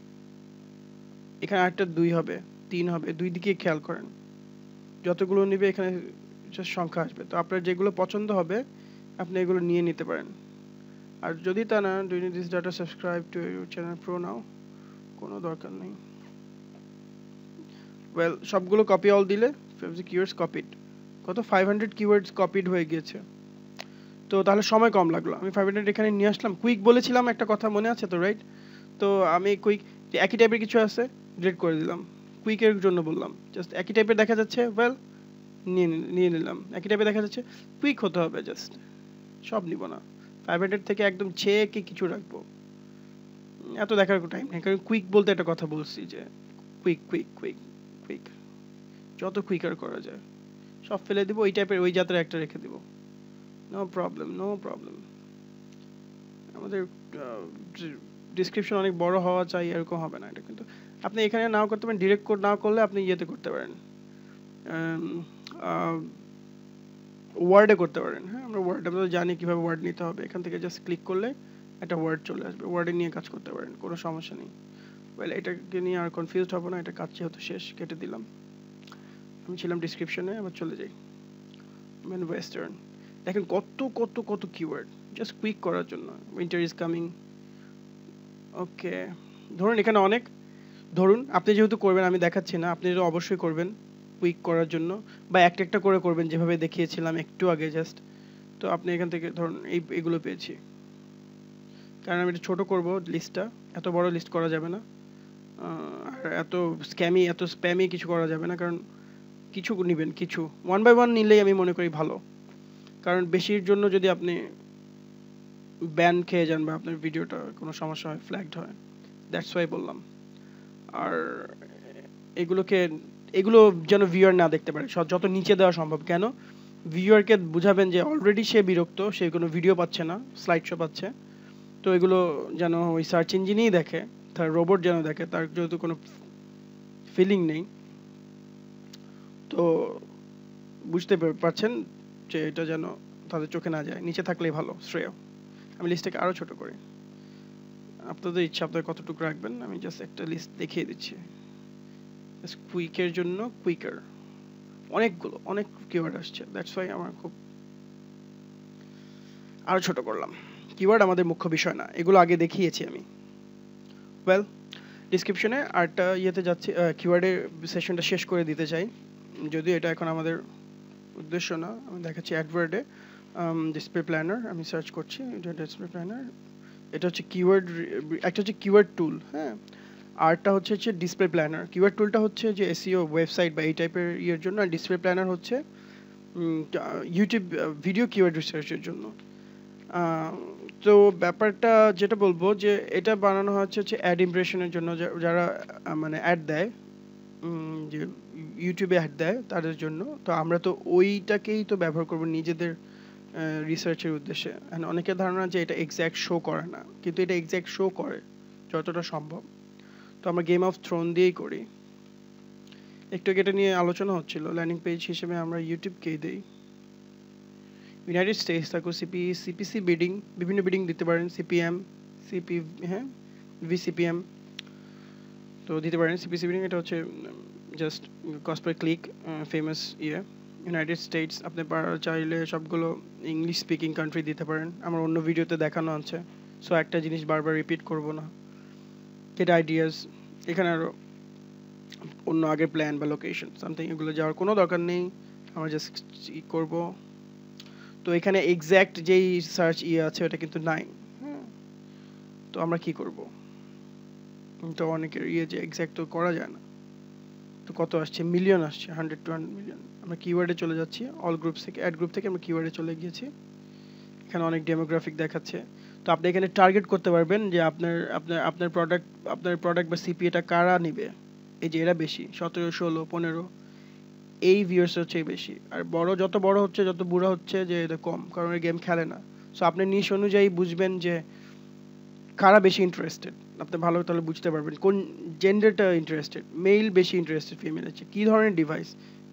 [SPEAKER 1] এখানে আরেকটা 2 হবে, 3 হবে, 2 দিকে খেয়াল করেন, যতগুলো নেবে এখানে সংখ্যা আসবে। তো আপনার যেগুলো পছন্দ হবে আপনি এগুলো নিয়ে নিতে পারেন। আর যদি তা না, do you need this data, subscribe to your channel pro now, কোনো দরকার নেই। ওয়েল, সবগুলো কপি অল দিলে কিওয়ার্ডস কপিড, কত 500 কিওয়ার্ডস কপিড হয়ে গিয়েছে। তো তাহলে সময় কম লাগলো, আমি 500 এখানে নিয়ে আসলাম। কুইক বলেছিলাম একটা কথা মনে আছে তো, রাইট? তো আমি কুইক একই টাইপের কিছু আছে ডিলিট করে দিলাম, কুইকের জন্য বললাম, জাস্ট একই টাইপের দেখা যাচ্ছে, ওয়েল নিয়ে নিলাম। একই টাইপের দেখা যাচ্ছে, কুইক হতে হবে, জাস্ট সব নিব না, 500 থেকে একদম ছেয়ে কি কিছু রাখবো, এত দেখার টাইম নেই। কারণ কুইক বলতে একটা কথা বলছি যে কুইক যত কুইকার করা যায় সব ফেলে দিব, ওই টাইপের ওই জাতের একটা রেখে দিব, নো প্রবলেম। আমাদের ডিসক্রিপশন অনেক বড় হওয়া চাই এরকম হবে না এটা, কিন্তু আপনি এখানে নাও করতে পারেন, ডিরেক্ট কোড নাও করলে আপনি ইয়েতে করতে পারেন, ওয়ার্ডে করতে পারেন। হ্যাঁ, আমরা জানি কিভাবে ওয়ার্ড নিতে হবে, এখান থেকে জাস্ট ক্লিক করলে একটা ওয়ার্ড চলে আসবে, ওয়ার্ডে নিয়ে কাজ করতে পারেন, কোনো সমস্যা নেই। ওয়েল, এটাকে নিয়ে আর কনফিউজড হবো না, এটা কাজ যেহেতু শেষ, কেটে দিলাম। আমি ছিলাম ডিসক্রিপশনে, আবার চলে যাই। ওয়েস্টার্ন দেখেন কত কিওয়ার্ড, জাস্ট কুইক করার জন্য। Winter is coming. ওকে, ধরুন এখানে অনেক, ধরুন আপনি যেহেতু করবেন আমি দেখাচ্ছি না, আপনি তো অবশ্যই করবেন কুইক করার জন্য, বা একটা একটা করে করবেন যেভাবে দেখিয়েছিলাম একটু আগে জাস্ট। তো আপনি এখান থেকে ধরুন এইগুলো পেয়েছি, কারণ আমি এটা ছোটো করবো লিস্টটা, এত বড় লিস্ট করা যাবে না, আর এত স্প্যামি কিছু করা যাবে না, কারণ কিছু নেবেন, কিছু 1 by 1 নিলেই আমি মনে করি ভালো, কারণ বেশির জন্য যদি আপনি ব্যান খেয়ে যান বা আপনার ভিডিওটা কোনো সমস্যা হয়, ফ্ল্যাগড হয়, দ্যাটস ওয়াই বললাম। আর এগুলো যেন ভিউয়ার না দেখতে পারে, যত নিচে দেওয়া সম্ভব। কেন? ভিউয়ারকে বুঝাবেন যে অলরেডি সে বিরক্ত, সে কোনো ভিডিও পাচ্ছে না, স্লাইড শো পাচ্ছে, তো এগুলো যেন ওই সার্চ ইঞ্জিনেই দেখে, তার রোবট যেন দেখে, তার যেহেতু কোনো ফিলিং নেই। তো বুঝতে পারছেন যে এটা যেন তাদের চোখে না যায়, নিচে থাকলেই ভালো, শ্রেয়। আমি লিস্টটাকে আরও ছোট করি, আপনাদের ইচ্ছা আপনারা কতটুকু রাখবেন, আমি জাস্ট একটা লিস্ট দেখিয়ে দিচ্ছি। কুইকের জন্য কুইকার অনেক কিওয়ার্ড আসছে, দ্যাটস ওয়াই আমার খুব আরও ছোট করলাম। কিওয়ার্ড আমাদের মুখ্য বিষয় না, এগুলো আগে দেখিয়েছি আমি। ওয়েল, ডিসক্রিপশনে আরটা ইয়েতে যাচ্ছি, কিওয়ার্ডের সেশনটা শেষ করে দিতে চাই, যদিও এটা এখন আমাদের উদ্দেশ্য না। আমি দেখাচ্ছি অ্যাডওয়ার্ডে ডিসপ্লে প্ল্যানার, আমি সার্চ করছি ডিসপ্লে প্ল্যানার। এটা হচ্ছে কিওয়ার্ড, একটা হচ্ছে কিওয়ার্ড টুল, হ্যাঁ, আরটা হচ্ছে ডিসপ্লে প্ল্যানার। কিওয়ার্ড টুলটা হচ্ছে যে এসইও ওয়েবসাইট বা এই টাইপের ইয়ের জন্য, আর ডিসপ্লে প্ল্যানার হচ্ছে ইউটিউব ভিডিও কিওয়ার্ড রিসার্চের জন্য। তো ব্যাপারটা যেটা বলবো যে এটা বানানো হচ্ছে অ্যাড ইমপ্রেশনের জন্য, যারা মানে অ্যাড দেয়, যে ইউটিউবে অ্যাড দেয় তাদের জন্য। তো আমরা তো ওইটাকেই তো ব্যবহার করব নিজেদের রিসার্চের উদ্দেশ্যে। অনেকের ধারণা যে এটা এক্স্যাক্ট শো করে না, কিন্তু এটা এক্স্যাক্ট শো করে যতটা সম্ভব। তো আমরা গেম অফ থ্রোন দিয়েই করি। একটু এটা নিয়ে আলোচনা হচ্ছিল, ল্যান্ডিং পেজ হিসেবে আমরা ইউটিউবকেই দিই। ইউনাইটেড স্টেটস থাকো সিপিসি বিডিং, বিভিন্ন বিডিং দিতে পারেন, সিপিএম, হ্যাঁ, ভিসিপিএম তো দিতে পারেন। সিপিসি বিডিং এটা হচ্ছে just cost per click, famous ইয়ে। ইউনাইটেড স্টেটস আপনি চাইলে সবগুলো ইংলিশ স্পিকিং কান্ট্রি দিতে পারেন, আমার অন্য ভিডিওতে দেখানো আছে, সো একটা জিনিস বারবার রিপিট করব না। গেট আইডিয়াস, এখানে আরও অন্য আগের প্ল্যান বা লোকেশন সামথিং, এগুলো যাওয়ার কোনো দরকার নেই, আমরা জাস্ট করব। তো এখানে এক্স্যাক্ট যেই সার্চ ইয়ে আছে ওটা কিন্তু নাই, হ্যাঁ। তো আমরা কি করব, তো অনেকের ইয়ে যে এক্স্যাক্ট তো করা যায় না। তো কত আসছে, মিলিয়ন আসছে, 100 to 100 মিলিয়ন। আমরা কিওয়ার্ডে চলে যাচ্ছি, অল গ্রুপস থেকে, অ্যাড গ্রুপ থেকে আমরা কিওয়ার্ডে চলে গিয়েছি। এখানে অনেক ডেমোগ্রাফিক দেখাচ্ছে। তো আপনি এখানে টার্গেট করতে পারবেন যে আপনার প্রোডাক্ট বা সিপিএটা কারা নেবে। এই যে এরা বেশি, 17, 16, 15 এই ভিউয়ার্স হচ্ছে বেশি। আর যত বড় হচ্ছে, যত বুড়া হচ্ছে, যে এটা কম, কারণ এই গেম খেলে না। সো আপনি নিশ অনুযায়ী বুঝবেন যে কারা বেশি ইন্টারেস্টেড, আপনি ভালো তাহলে বুঝতে পারবেন কোন জেন্ডারটা ইন্টারেস্টেড। মেল বেশি ইন্টারেস্টেড, ফিমেল হচ্ছে কী ধরনের ডিভাইস।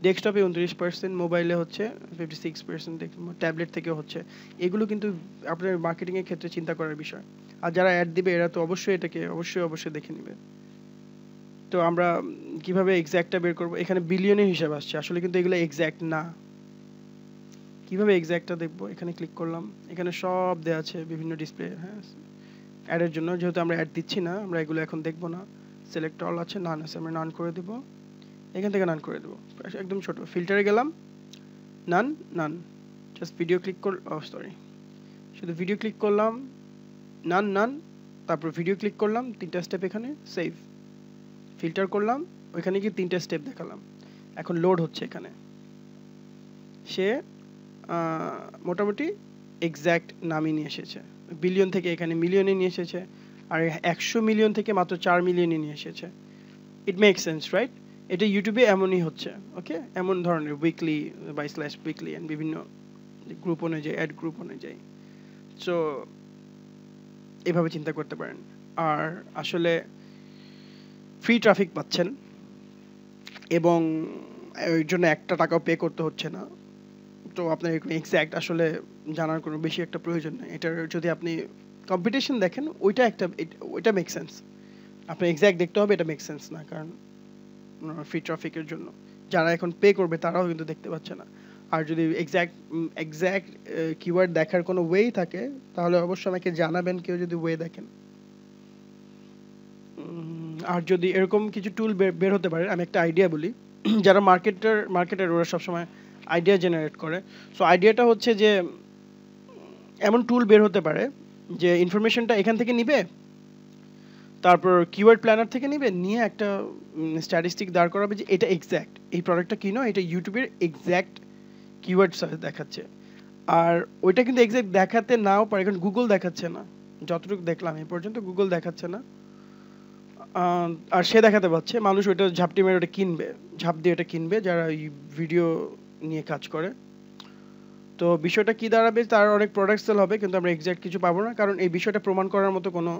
[SPEAKER 1] ডেস্কটপে 29%, মোবাইলে হচ্ছে 56%, ট্যাবলেট থেকেও হচ্ছে। এগুলো কিন্তু আপনার মার্কেটিংয়ের ক্ষেত্রে চিন্তা করার বিষয়। আর যারা অ্যাড দিবে এরা তো অবশ্যই এটাকে অবশ্যই দেখে নেবে। তো আমরা কিভাবে এক্স্যাক্টটা বের করব, এখানে বিলিয়নের হিসাব আসছে, আসলে কিন্তু এগুলো এক্স্যাক্ট না। কিভাবে এক্স্যাক্টটা দেখবো, এখানে ক্লিক করলাম, এখানে সব দেওয়া আছে বিভিন্ন ডিসপ্লে, হ্যাঁ, অ্যাডের জন্য। যেহেতু আমরা অ্যাড দিচ্ছি না, আমরা এগুলো এখন দেখবো না। সিলেক্ট অল আছে, নান আছে, আমরা নান করে দেবো, এখান থেকে নান করে দেবো, একদম ছোট। ফিল্টারে গেলাম, নান, জাস্ট ভিডিও ক্লিক সরি, শুধু ভিডিও ক্লিক করলাম, নান, তারপর ভিডিও ক্লিক করলাম, 3টা স্টেপ এখানে, সেভ, ফিল্টার করলাম, ওইখানে গিয়ে 3টা স্টেপ দেখালাম। এখন লোড হচ্ছে, এখানে সে মোটামুটি এক্স্যাক্ট নামই নিয়ে এসেছে। বিলিয়ন থেকে এখানে মিলিয়নে নিয়ে এসেছে, আর 100 মিলিয়ন থেকে মাত্র 4 মিলিয়নে নিয়ে এসেছে। It make sense, right? এটা ইউটিউবে এমনই হচ্ছে, ওকে, এমন ধরনের উইকলি বা /উইকলি এন্ড বিভিন্ন গ্রুপ অনুযায়ী, অ্যাড গ্রুপ অনুযায়ী। সো এভাবে চিন্তা করতে পারেন। আর আসলে ফ্রি ট্রাফিক পাচ্ছেন এবং এর জন্য একটা টাকাও পে করতে হচ্ছে না। তো আপনার এক্স্যাক্ট আসলে জানার কোনো বেশি একটা প্রয়োজন নেই। এটার যদি আপনি কম্পিটিশন দেখেন, ওইটা মেক সেন্স। আপনি এক্স্যাক্ট দেখতে হবে, এটা মেক সেন্স না, কারণ ফ্রি ট্রাফিকের জন্য যারা এখন পে করবে তারাও কিন্তু দেখতে পাচ্ছে না। আর যদি এক্স্যাক্ট কিওয়ার্ড দেখার কোনো ওয়ে থাকে তাহলে অবশ্যই আমাকে জানাবেন, কেউ যদি ওয়ে দেখেন। আর যদি এরকম কিছু টুল বের হতে পারে, আমি একটা আইডিয়া বলি, যারা মার্কেটার ওরা সবসময় আইডিয়া জেনারেট করে। সো আইডিয়াটা হচ্ছে যে এমন টুল বের হতে পারে যে ইনফরমেশনটা এখান থেকে নিবে, তারপর কিওয়ার্ড প্ল্যানার থেকে নিবে, নিয়ে একটা স্ট্যাটিস্টিক দাঁড় করাবে যে এটা এক্স্যাক্ট, এই প্রোডাক্টটা কিনো, এটা ইউটিউবের এক্স্যাক্ট কিওয়ার্ড দেখাচ্ছে। আর ওইটা কিন্তু এক্স্যাক্ট দেখাতে নাও পারে, কারণ গুগল দেখাচ্ছে না, যতটুকু দেখলাম এই পর্যন্ত গুগল দেখাচ্ছে না। আর সে দেখাতে পাচ্ছে, মানুষ ওইটা ঝাপটি মেরে ওটা কিনবে, ঝাপ দিয়ে ওটা কিনবে যারা ভিডিও নিয়ে কাজ করে। তো বিষয়টা কি দাঁড়াবে, তার অনেক প্রোডাক্ট সেল হবে কিন্তু আমরা এক্স্যাক্ট কিছু পাবো না, কারণ এই বিষয়টা প্রমাণ করার মতো কোনো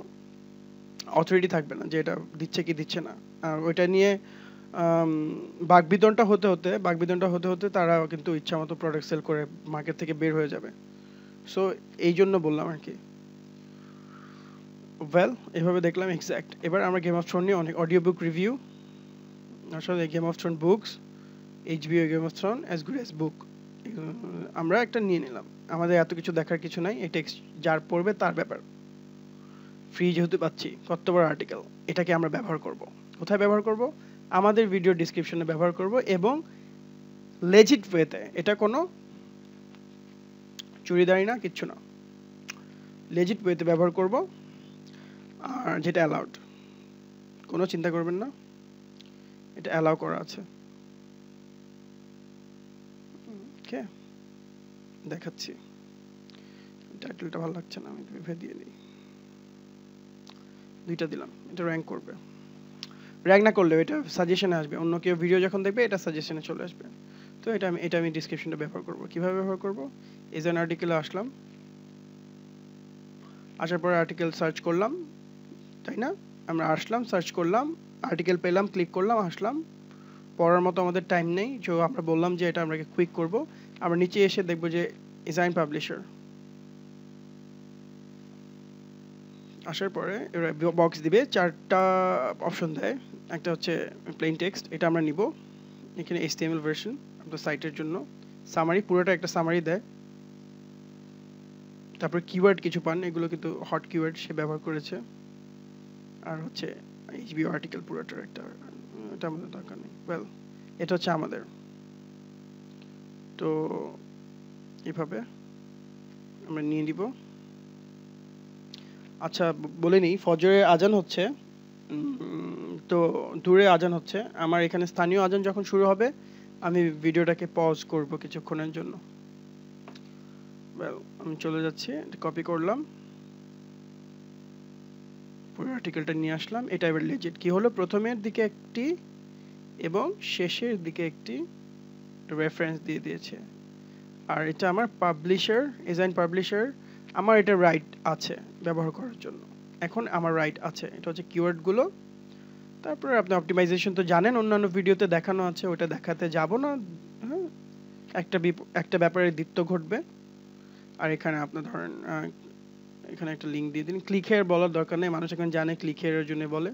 [SPEAKER 1] অথরিটি থাকবে না যে এটা দিচ্ছে কি দিচ্ছে না। আর ওইটা নিয়ে বাকবিতণ্ডা হতে হতে তারা কিন্তু ইচ্ছা মতো প্রোডাক্ট সেল করে মার্কেট থেকে বের হয়ে যাবে। সো এই জন্য বললাম আর কি। ওয়েল, এভাবে দেখলাম এক্স্যাক্ট। এবার আমরা গেম অফ থ্রোন নিয়ে অনেক অডিও বুক রিভিউ, আসলে game of throne books, HBO game of throne as good as book, আমরা একটা নিয়ে নিলাম। আমাদের এত কিছু দেখার কিছু নাই, এটা যার পড়বে তার ব্যাপার। ফ্রি যেহেতু পাচ্ছি, কত বড় আর্টিকেল, এটাকে আমরা ব্যবহার করব। কোথায় ব্যবহার করব? আমাদের ভিডিও ডেসক্রিপশনে ব্যবহার করব, এবং লেজিট ওয়েতে, এটা কোনো চুরিদারি না, কিচ্ছু না, লেজিট ওয়েতে ব্যবহার করব, আর যেটা অ্যালাউড, কোনো চিন্তা করবেন না, এটা অ্যালাউ করা আছে। ওকে, দেখাচ্ছি। টাইটেলটা ভালো লাগছে না, আমি দিয়ে দিই, দুইটা দিলাম, এটা র্যাঙ্ক করবে। র্যাঙ্ক না করলেও এটা সাজেশনে আসবে, অন্য কেউ ভিডিও যখন দেখবে এটা সাজেশনে চলে আসবে। তো এটা আমি ডেসক্রিপশনে ব্যবহার করব। কিভাবে ব্যবহার করব? এজ অ্যান আর্টিকেলে আসলাম, আসার পরে আর্টিকেল সার্চ করলাম, তাই না? আমরা আসলাম, সার্চ করলাম, আর্টিকেল পেলাম, ক্লিক করলাম, আসলাম। পড়ার মতো আমাদের টাইম নেই, তো আমরা বললাম যে এটা আমরা কুইক করব। আমরা নিচে এসে দেখব যে ডিজাইন পাবলিশার, আসার পরে এরা বক্স দিবে, চারটা অপশন দেয়। একটা হচ্ছে প্লেন টেক্সট, এটা আমরা নিব। এখানে HTML ভার্সন আপনার সাইটের জন্য, সামারি, পুরোটা একটা সামারি দেয়। তারপর কিওয়ার্ড কিছু পান, এগুলো কিন্তু হট কিওয়ার্ড সে ব্যবহার করেছে। আর হচ্ছে HBO আর্টিকেল পুরোটার একটা, এটা আমাদের দরকার নেই। ওয়েল, এটা হচ্ছে আমাদের। তো এভাবে আমরা নিয়ে নিব। আচ্ছা, বলে নিই, ফজরের আজান হচ্ছে, তো দূরে আজান হচ্ছে। আমার এখানে স্থানীয় আজান যখন শুরু হবে আমি ভিডিওটাকে পজ করব কিছুক্ষণের জন্য। আমি চলে যাচ্ছি, কপি করলাম, পুরো আর্টিকেলটা নিয়ে আসলাম। এটা এবার লেজিট কি হলো, প্রথমের দিকে একটি এবং শেষের দিকে একটি রেফারেন্স দিয়ে দিয়েছে। আর এটা আমার পাবলিশার, ডিজাইন পাবলিশার, আমার এটা রাইট আছে ব্যবহার করার জন্য। এখন আমার রাইট আছে, এটা হচ্ছে কিওয়ার্ডগুলো। তারপরে আপনি অপটিমাইজেশন তো জানেন, অন্যান্য ভিডিওতে দেখানো আছে, ওটা দেখাতে যাব না। হ্যাঁ, একটা ব্যাপারে দ্বিত্ব ঘটবে। আর এখানে আপনি ধরেন এখানে একটা লিঙ্ক দিয়ে দিন, ক্লিক হেয়ার বলার দরকার নেই, মানুষ এখন জানে ক্লিক হেয়ারের জন্য বলে।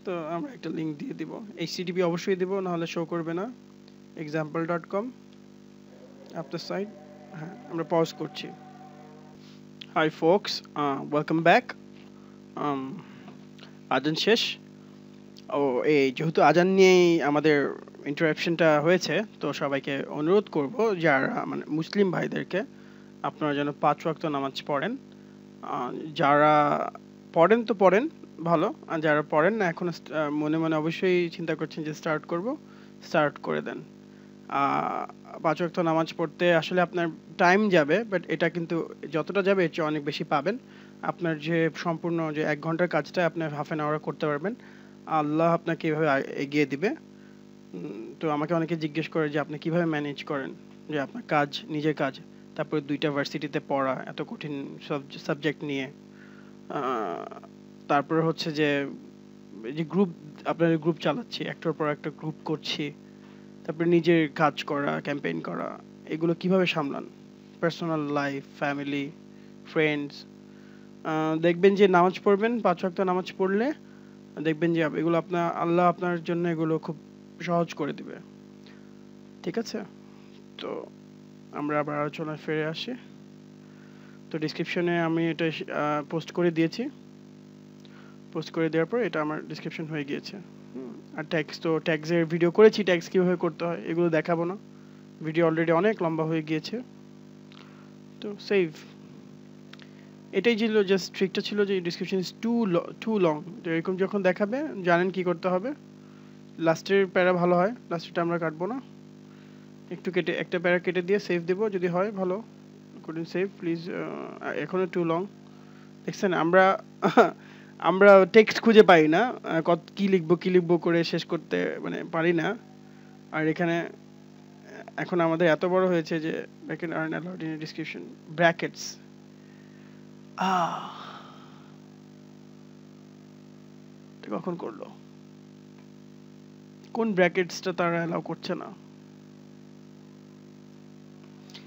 [SPEAKER 1] তো আমরা একটা লিঙ্ক দিয়ে দিব, HTTP অবশ্যই দিব, নাহলে শো করবে না। example.com আপনার সাইট। হ্যাঁ, আমরা পজ করছি। Hi folks, welcome back. আজান শেষ। এই যেহেতু আজান নিয়েই আমাদের ইন্টারাপশনটা হয়েছে, তো সবাইকে অনুরোধ করব, যারা মানে মুসলিম ভাইদেরকে, আপনারা যেন 5 ওয়াক্ত নামাজ পড়েন। যারা পড়েন তো পড়েন, ভালো। আর যারা পড়েন না, এখন মনে মনে অবশ্যই চিন্তা করছেন যে স্টার্ট করে দেন। 5 ওয়াক্ত নামাজ পড়তে আসলে আপনার টাইম যাবে, বাট এটা কিন্তু যতটা যাবে এর চেয়ে অনেক বেশি পাবেন। আপনার যে সম্পূর্ণ যে 1 ঘন্টার কাজটা আপনার হাফ অ্যান আওয়ারে করতে পারবেন, আল্লাহ আপনাকে এভাবে এগিয়ে দিবে। তো আমাকে অনেকে জিজ্ঞেস করে যে আপনি কিভাবে ম্যানেজ করেন, যে আপনার কাজ, নিজের কাজ, তারপরে 2টা ভার্সিটিতে পড়া, এত কঠিন সাবজেক্ট নিয়ে, তারপরে হচ্ছে যে গ্রুপ, আপনার গ্রুপ চালাচ্ছি, একটার পর একটা গ্রুপ করছি, তারপরে নিজের কাজ করা, ক্যাম্পেইন করা, এগুলো কিভাবে সামলান, পার্সোনাল লাইফ, ফ্যামিলি, ফ্রেন্ডস। দেখবেন যে নামাজ পড়বেন, 5 ওয়াক্ত নামাজ পড়লে দেখবেন যে এগুলো আল্লাহ আপনার জন্য এগুলো খুব সহজ করে দিবে। ঠিক আছে? তো আমরা আবার আলোচনায় ফিরে আসি। তো ডেসক্রিপশনে আমি এটা পোস্ট করে দিয়েছি। পোস্ট করে দেওয়ার পর এটা আমার ডেসক্রিপশন হয়ে গিয়েছে। আর ট্যাগস তো ট্যাগসের ভিডিও করেছি, ট্যাগস কীভাবে করতে হয় এগুলো দেখাবো না, ভিডিও অলরেডি অনেক লম্বা হয়ে গিয়েছে। তো সেভ, এটাই ছিল জাস্ট ট্রিকটা, ছিল যে ডিসক্রিপশন ইজ টু লং। তো এরকম যখন দেখাবে জানেন কি করতে হবে। লাস্টের প্যারা ভালো হয়, লাস্টেরটা আমরা কাটবো না, একটু কেটে একটা প্যারা কেটে দিয়ে সেভ দেবো যদি হয় ভালো। couldn't সেভ প্লিজ, এখনো টু লং। দেখছেন আমরা আমরা টেক্সট খুঁজে পাই না, কত কি লিখবো করে শেষ করতে মানে পারি না। আর এখানে এখন আমাদের এত বড় হয়েছে যে bracket aren't allowed in description, brackets. কখন করলো, কোন ব্র্যাকেটসটা তারা অ্যালাউ করছে না?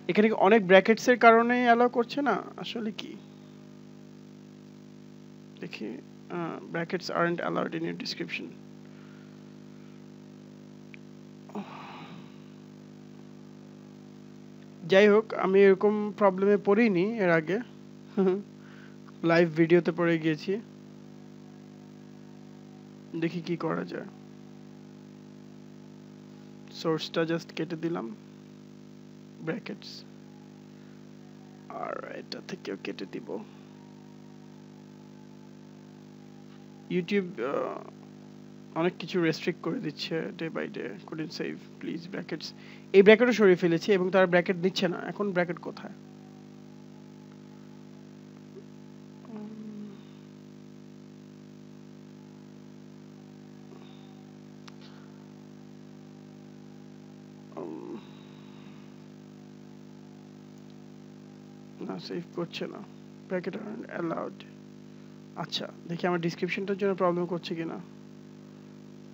[SPEAKER 1] এখানে অনেক ব্র্যাকেটস এর কারণে অ্যালাউ করছে না, আসলে কি দেখি। Brackets aren't allowed in your description. যাই হোক, আমি এরকম প্রবলেমে পড়িনি এর আগে, লাইভ ভিডিওতে পড়ে গিয়েছি। দেখি কি করা যায়। সোর্সটা জাস্ট কেটে দিলাম, ব্র্যাকেটস, আর এটা থেকেও কেটে দিব। ইউটিউব অনেক কিছু রেস্ট্রিক্ট করে দিচ্ছে day by day. couldn't save please brackets, এই ব্র্যাকেটও সরিয়ে ফেলেছি এবং তারা ব্র্যাকেট দিচ্ছে না। এখন ব্র্যাকেট কোথায়? না, সেভ করছে না, ব্র্যাকেট আরন্ট অ্যালাউড। আচ্ছা দেখি আমার ডেসক্রিপশনটার জন্য প্রবলেম করছে কিনা।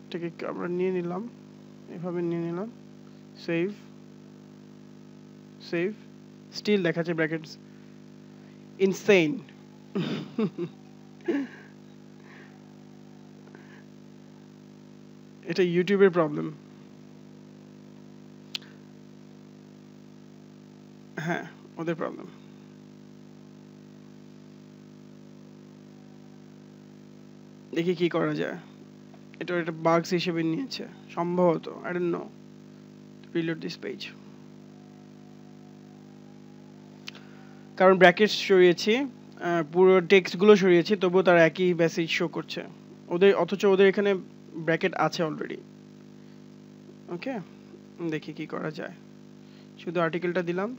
[SPEAKER 1] এটাকে আমরা নিয়ে নিলাম, এভাবে নিয়ে নিলাম, সেভ সেভ, স্টিল দেখাচ্ছে ব্র্যাকেটস। ইনসেইন। এটা ইউটিউবের প্রবলেম। হ্যাঁ, ওদের প্রবলেম। দেখি কি করা যায়। এটা একটা বাগস হিসেবে নিয়েছে সম্ভবত, I don't know. Reload this page, কারণ ব্র্যাকেটস সরিয়েছি, পুরো টেক্সটগুলো সরিয়েছি, তবুও তারা একই মেসেজ শো করছে ওদের, অথচ ওদের এখানে ব্র্যাকেট আছে অলরেডি। ওকে, দেখি কি করা যায়। শুধু আর্টিকেলটা দিলাম,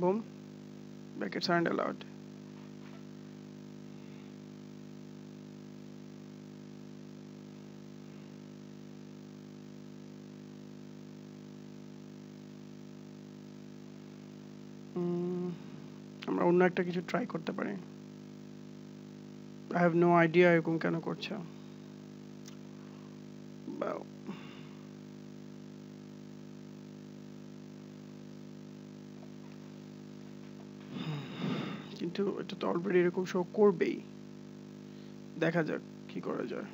[SPEAKER 1] বুম, ব্র্যাকেটস আরন্ট অ্যালাউড। আমরা অন্য একটা কিছু ট্রাই করতে পারি। I have no idea এরকম কেন করছে। কিন্তু এটা তো অলরেডি এরকম শো করবেই, দেখা যাক কি করা যায়।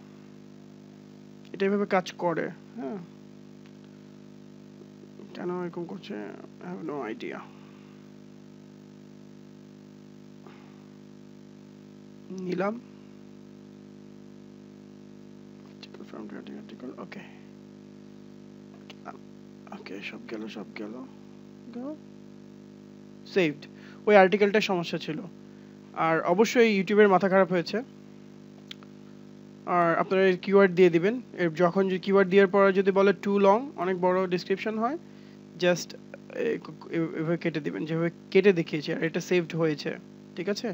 [SPEAKER 1] এটা এভাবে কাজ করে, হ্যাঁ, কেন এরকম করছে I have no idea। নিলাম আর্টিকেল, ওকে ওকে, সব গেল সেভড। ওই আর্টিকেলটার সমস্যা ছিল। আর অবশ্যই ইউটিউবের মাথা খারাপ হয়েছে। আর আপনারা কিওয়ার্ড দিয়ে দিবেন, যখন যে কিওয়ার্ড দেওয়ার পর যদি বলে টু লং, অনেক বড় ডেসক্রিপশন হয়, জাস্ট এভাবে কেটে দিবেন, যেভাবে কেটে দেখিয়েছি। আর এটা সেভড হয়েছে, ঠিক আছে।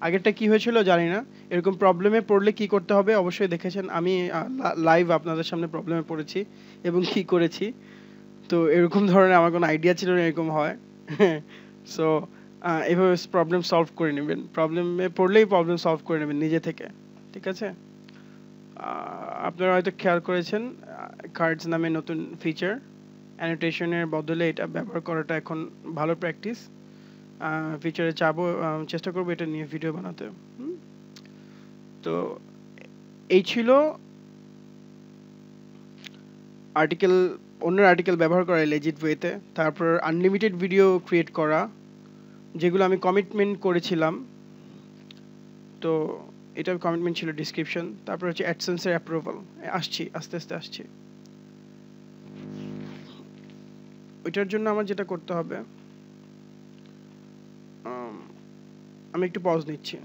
[SPEAKER 1] আগেরটা কি হয়েছিল জানি না। এরকম প্রবলেমে পড়লে কি করতে হবে অবশ্যই দেখেছেন, আমি লাইভ আপনাদের সামনে প্রবলেমে পড়েছি এবং কি করেছি। তো এরকম ধরনের আমার কোনো আইডিয়া ছিল না এরকম হয়। সো এভাবে প্রবলেম সলভ করে নেবেন, প্রবলেমে পড়লেই প্রবলেম সলভ করে নেবেন নিজে থেকে, ঠিক আছে। আপনারা হয়তো খেয়াল করেছেন কার্ডস নামে নতুন ফিচার, অ্যানোটেশনের বদলে এটা ব্যবহার করাটা এখন ভালো প্র্যাকটিস। ফিচারে চেষ্টা করবো এটা নিয়ে ভিডিও বানাতে। তো এই ছিল আর্টিকেল অন্যের আর্টিকেল ব্যবহার করা লেজিট ওয়েতে, তারপর আনলিমিটেড ভিডিও ক্রিয়েট করা যেগুলো আমি কমিটমেন্ট করেছিলাম, তো এটা কমিটমেন্ট ছিল ডিসক্রিপশন। তারপর হচ্ছে অ্যাডসেন্সের অ্যাপ্রুভাল, আসছি আস্তে আস্তে আসছি। ওইটার জন্য আমার যেটা করতে হবে, আমি একটু পজ নিচ্ছি।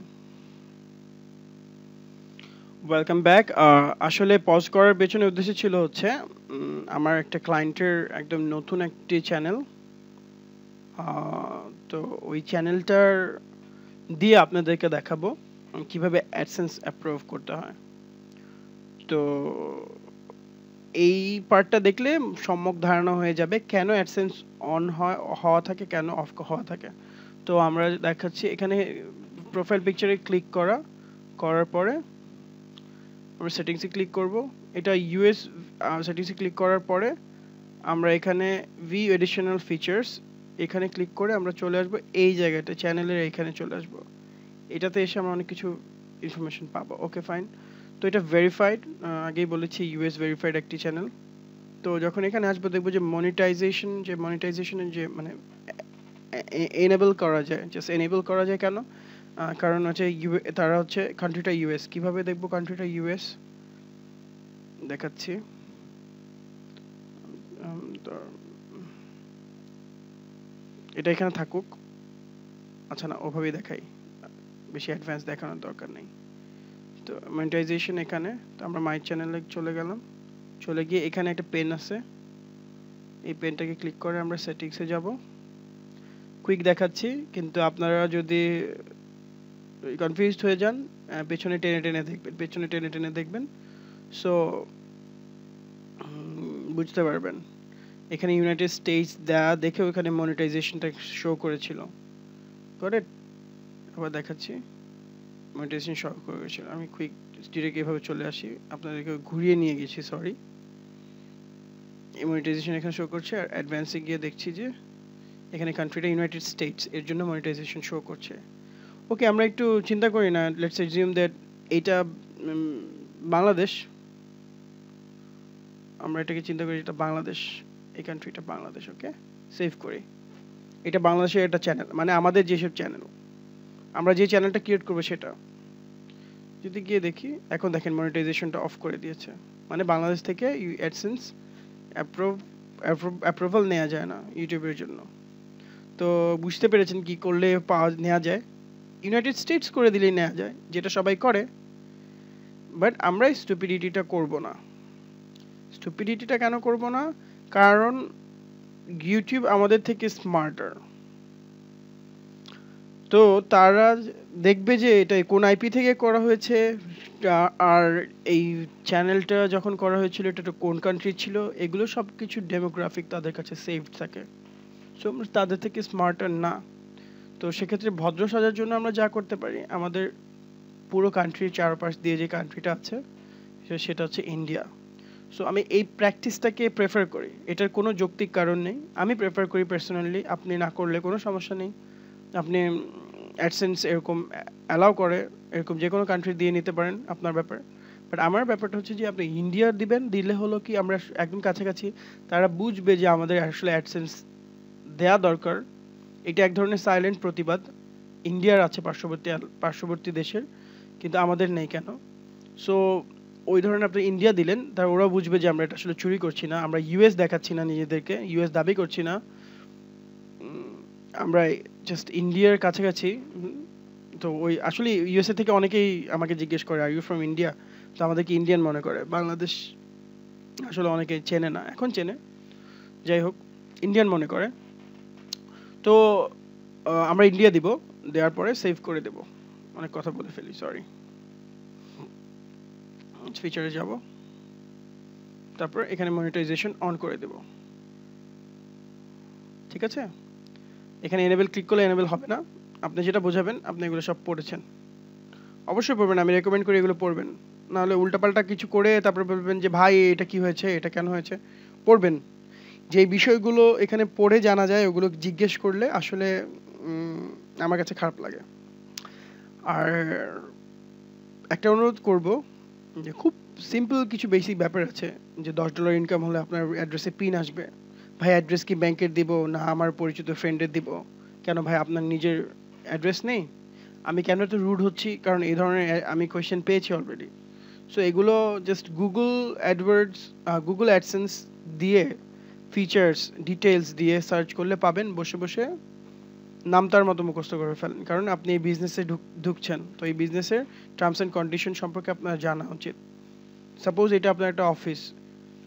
[SPEAKER 1] Welcome back. আসলে পজ করার পেছনে উদ্দেশ্য ছিল হচ্ছে আমার একটা ক্লায়েন্টের একদম নতুন একটি চ্যানেল, তো ওই চ্যানেলটার দিয়ে আপনাদেরকে দেখাবো কিভাবে অ্যাডসেন্স অ্যাপ্রুভ করতে হয়। তো এই পার্টটা দেখলে সম্যক ধারণা হয়ে যাবে কেন অ্যাডসেন্স অন হওয়া থাকে, কেন অফ হওয়া থাকে। তো আমরা দেখাচ্ছি এখানে প্রোফাইল পিকচারে ক্লিক করার পরে আমরা সেটিংসে ক্লিক করব। এটা ইউএস সেটিংসে ক্লিক করার পরে আমরা এখানে ভিউ এডিশনাল ফিচার্স এখানে ক্লিক করে আমরা চলে আসবো এই জায়গাটা, চ্যানেলের এইখানে চলে আসবো। এটাতে এসে আমরা অনেক কিছু ইনফরমেশন পাবো। Okay fine. তো এটা ভেরিফাইড, আগেই বলেছি ইউএস ভেরিফাইড একটি চ্যানেল। তো যখন এখানে আসবো দেখবো যে মনিটাইজেশনের যে মানে এনেবল করা যায়, জাস্ট এনেবল করা যায় কেন, কারণ হচ্ছে তারা হচ্ছে কান্ট্রিটা ইউএস। কিভাবে দেখবো কান্ট্রিটা ইউএস, দেখাচ্ছি। এটা এখানে থাকুক, আচ্ছা না ওভাবেই দেখাই, বেশি অ্যাডভান্স দেখানোর দরকার নেই। তো মনিটাইজেশন এখানে, তো আমরা মাই চ্যানেলে চলে গেলাম, চলে গিয়ে এখানে একটা পেন আছে, এই পেনটাকে ক্লিক করে আমরা সেটিংসে যাব। কুইক দেখাচ্ছি, কিন্তু আপনারা যদি কনফিউজড হয়ে যান পেছনে টেনে দেখবেন, সো বুঝতে পারবেন। এখানে ইউনাইটেড স্টেটস দেয়া দেখে ওখানে মনিটাইজেশনটা শো করেছিল, কারেক্ট? আবার দেখাচ্ছি মনিটাইজেশন শো করেছিল। আমি কুইক ডিরেক্ট এভাবে চলে আসি, আপনাদেরকে ঘুরিয়ে নিয়ে গেছি, সরি। এই মনিটাইজেশন এখানে শো করছে, আর অ্যাডভান্সে গিয়ে দেখছি যে এখানে কান্ট্রিটা ইউনাইটেড স্টেটস, এর জন্য মনিটাইজেশন শো করছে। ওকে, আমরা একটু চিন্তা করি না, লেটস অ্যাজিউম দ্যাট এটা বাংলাদেশ, আমরা এটাকে চিন্তা করি এটা বাংলাদেশ, এই কান্ট্রিটা বাংলাদেশ। ওকে, সেভ করি। এটা বাংলাদেশের একটা চ্যানেল, মানে আমাদের যেসব চ্যানেল, আমরা যে চ্যানেলটা ক্রিয়েট করবো সেটা। যদি গিয়ে দেখি, এখন দেখেন মনিটাইজেশনটা অফ করে দিয়েছে, মানে বাংলাদেশ থেকে অ্যাডসেন্স অ্যাপ্রুভাল নেওয়া যায় না ইউটিউবের জন্য। তো বুঝতে পেরেছেন কি করলে নেওয়া যায়। ইউনাইটেড স্টেটস করে দিলেই নেওয়া যায়, যেটা সবাই করে, বাট আমরা স্টুপিডিটিটা করব না। স্টুপিডিটিটা কেন করব না? কারণ ইউটিউব আমাদের থেকে স্মার্টার। তো তারা দেখবে যে এটা কোন আইপি থেকে করা হয়েছে, আর এই চ্যানেলটা যখন করা হয়েছিল এটা কোন কান্ট্রি ছিল, এগুলো সব কিছু ডেমোগ্রাফিক তাদের কাছে সেভড থাকে। সো আমরা তাদের থেকে স্মার্টার না। তো সেক্ষেত্রে ভদ্র সাজার জন্য আমরা যা করতে পারি, আমাদের পুরো কান্ট্রির চারপাশ দিয়ে যে কান্ট্রিটা আছে সেটা হচ্ছে ইন্ডিয়া। সো আমি এই প্র্যাকটিসটাকে প্রেফার করি, এটার কোনো যৌক্তিক কারণ নেই, আমি প্রেফার করি পার্সোনালি। আপনি না করলে কোনো সমস্যা নেই, আপনি অ্যাডসেন্স এরকম অ্যালাউ করে এরকম যে কোনো কান্ট্রি দিয়ে নিতে পারেন, আপনার ব্যাপার। বাট আমার ব্যাপারটা হচ্ছে যে আপনি ইন্ডিয়া দিবেন, দিলে হলো কি আমরা একদম কাছাকাছি, তারা বুঝবে যে আমাদের আসলে অ্যাডসেন্স দেয়া দরকার। এটা এক ধরনের সাইলেন্ট প্রতিবাদ ইন্ডিয়ার আছে পার্শ্ববর্তী দেশের, কিন্তু আমাদের নেই কেন। সো ওই ধরনের আপনি ইন্ডিয়া দিলেন, তার ওরা বুঝবে যে আমরা এটা আসলে চুরি করছি না, আমরা ইউএস দেখাচ্ছি না নিজেদেরকে, ইউএস দাবি করছি না, আমরা জাস্ট ইন্ডিয়ার কাছাকাছি। তো ওই আসলে ইউএসএ থেকে অনেকেই আমাকে জিজ্ঞেস করে আর ইউ ফ্রম ইন্ডিয়া, তো আমাদেরকে ইন্ডিয়ান মনে করে। বাংলাদেশ আসলে অনেকে চেনে না, এখন চেনে, যাই হোক ইন্ডিয়ান মনে করে। তো আমরা ইন্ডিয়া দিব, দেওয়ার পরে সেভ করে দেব। অনেক কথা বলে ফেলি, সরি। ফিচারে যাব, তারপর এখানে মনিটাইজেশন অন করে দেব, ঠিক আছে? এখানে এনেবল ক্লিক করলে এনেবল হবে না, আপনি যেটা বোঝাবেন, আপনি এগুলো সব পড়েছেন, অবশ্যই পড়বেন, আমি রেকমেন্ড করি এগুলো পড়বেন, নাহলে উল্টাপাল্টা কিছু করে তারপরে বলবেন যে ভাই এটা কি হয়েছে, এটা কেন হয়েছে। পড়বেন, যে বিষয়গুলো এখানে পড়ে জানা যায় ওগুলো জিজ্ঞেস করলে আসলে আমার কাছে খারাপ লাগে। আর একটা অনুরোধ করব যে খুব সিম্পল কিছু বেসিক ব্যাপার আছে যে $10 ইনকাম হলে আপনার অ্যাড্রেসে পিন আসবে। ভাই অ্যাড্রেস কি ব্যাংকের দিব না আমার পরিচিত ফ্রেন্ডের দিব? কেন ভাই আপনার নিজের অ্যাড্রেস নেই? আমি কেন এত রুড হচ্ছি? কারণ এই ধরনের আমি কোয়েশ্চেন পেয়েছি অলরেডি। সো এগুলো জাস্ট গুগল অ্যাডসেন্স দিয়ে ফিচার্স ডিটেলস দিয়ে সার্চ করলে পাবেন, বসে বসে নাম তার মতো মুখস্থ করে ফেলেন। কারণ আপনি এই বিজনেসে ঢুকছেন, তো এই বিজনেসের টার্মস অ্যান্ড কন্ডিশন সম্পর্কে আপনার জানা উচিত। সাপোজ এটা আপনার একটা অফিস,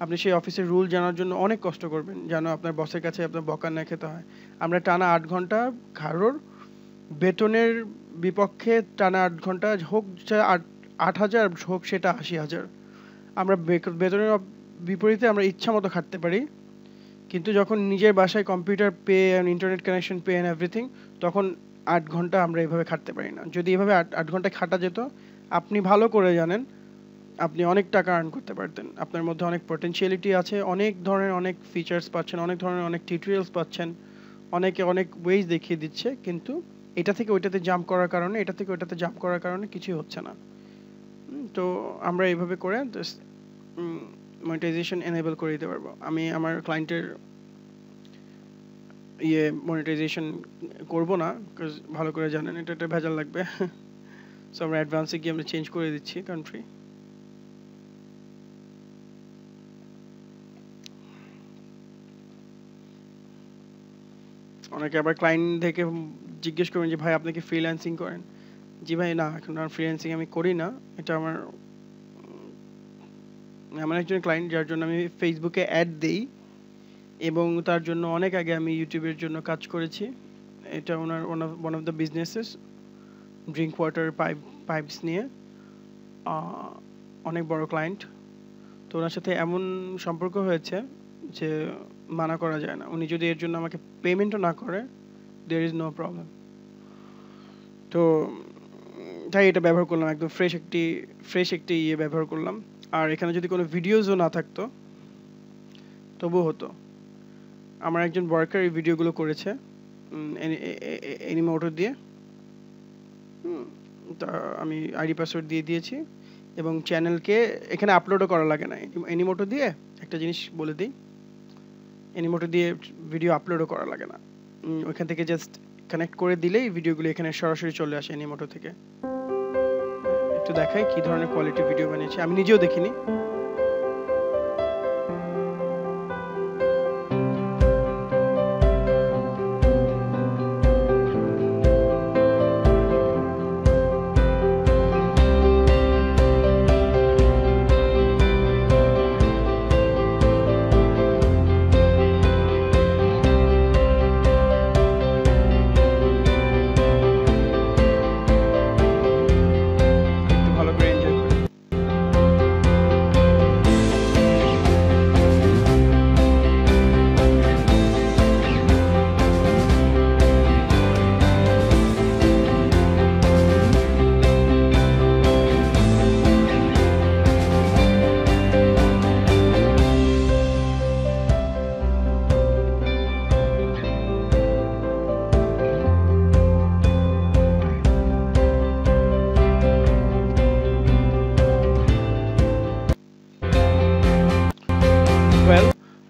[SPEAKER 1] আপনি সেই অফিসের রুল জানার জন্য অনেক কষ্ট করবেন, যেন আপনার বসের কাছে আপনার বকা না খেতে হয়। আমরা টানা 8 ঘন্টা কারোর বেতনের বিপক্ষে টানা 8 ঘন্টা হোক, 8,000 হোক সেটা 80,000, আমরা বেতনের বিপরীতে আমরা ইচ্ছা মতো খাটতে পারি। কিন্তু যখন নিজের বাসায় computer pay and internet connection pay and everything, তখন 8 ঘন্টা আমরা এভাবে খাটতে পারি না। যদি এভাবে 8 ঘন্টা খাটা যেত, আপনি ভালো করে জানেন আপনি অনেক টাকা আর্ন করতে পারতেন। আপনার মধ্যে অনেক পটেনশিয়ালিটি আছে, অনেক ধরনের অনেক ফিচার্স পাচ্ছেন, অনেক ধরনের অনেক টিউটোরিয়ালস পাচ্ছেন, অনেকে অনেক ওয়েজ দেখিয়ে দিচ্ছে, কিন্তু এটা থেকে ওইটাতে জাম্প করার কারণে, এটা থেকে ওইটাতে জাম্প করার কারণে কিছুই হচ্ছে না। তো আমরা এইভাবে করে মনিটাইজেশন এনেবল করে দিতে পারবো। আমি আমার ক্লায়েন্টের মনিটাইজেশন করব না, বিকজ ভালো করে জানেন এটা একটা ভেজাল লাগবে। সো আমরা অ্যাডভান্সে গিয়ে আমরা চেঞ্জ করে দিচ্ছি কান্ট্রি। অনেকে আবার ক্লায়েন্ট থেকে জিজ্ঞেস করেন যে ভাই আপনি কি ফ্রিল্যান্সিং করেন? জি ভাই না, এখন আর ফ্রিল্যান্সিং আমি করি না। এটা আমার এমন একজন ক্লায়েন্ট যার জন্য আমি ফেসবুকে অ্যাড দেই, এবং তার জন্য অনেক আগে আমি ইউটিউবের জন্য কাজ করেছি। এটা ওনার one of the businesses, drink water pipes নিয়ে, অনেক বড় ক্লায়েন্ট। তো ওনার সাথে এমন সম্পর্ক হয়েছে যে মানা করা যায় না। উনি যদি এর জন্য আমাকে পেমেন্টও না করে, দেয়ার ইজ নো প্রবলেম। তো তাই এটা ব্যবহার করলাম, একদম ফ্রেশ একটি ব্যবহার করলাম। আর এখানে যদি কোনো ভিডিওসও না থাকতো তবুও হতো। আমার একজন ওয়ার্কার এই ভিডিওগুলো করেছে এনিমোটো দিয়ে। তা আমি আইডি পাসওয়ার্ড দিয়ে দিয়েছি এবং চ্যানেলকে এখানে আপলোডও করা লাগে না। এনিমোটো দিয়ে একটা জিনিস বলে দিই, এনিমোটো দিয়ে ভিডিও আপলোডও করা লাগে না। ওইখান থেকে জাস্ট কানেক্ট করে দিলেই ভিডিওগুলো এখানে সরাসরি চলে আসে এনিমোটো থেকে। একটু দেখাই কি ধরনের কোয়ালিটি ভিডিও বানিয়েছি, আমি নিজেও দেখিনি।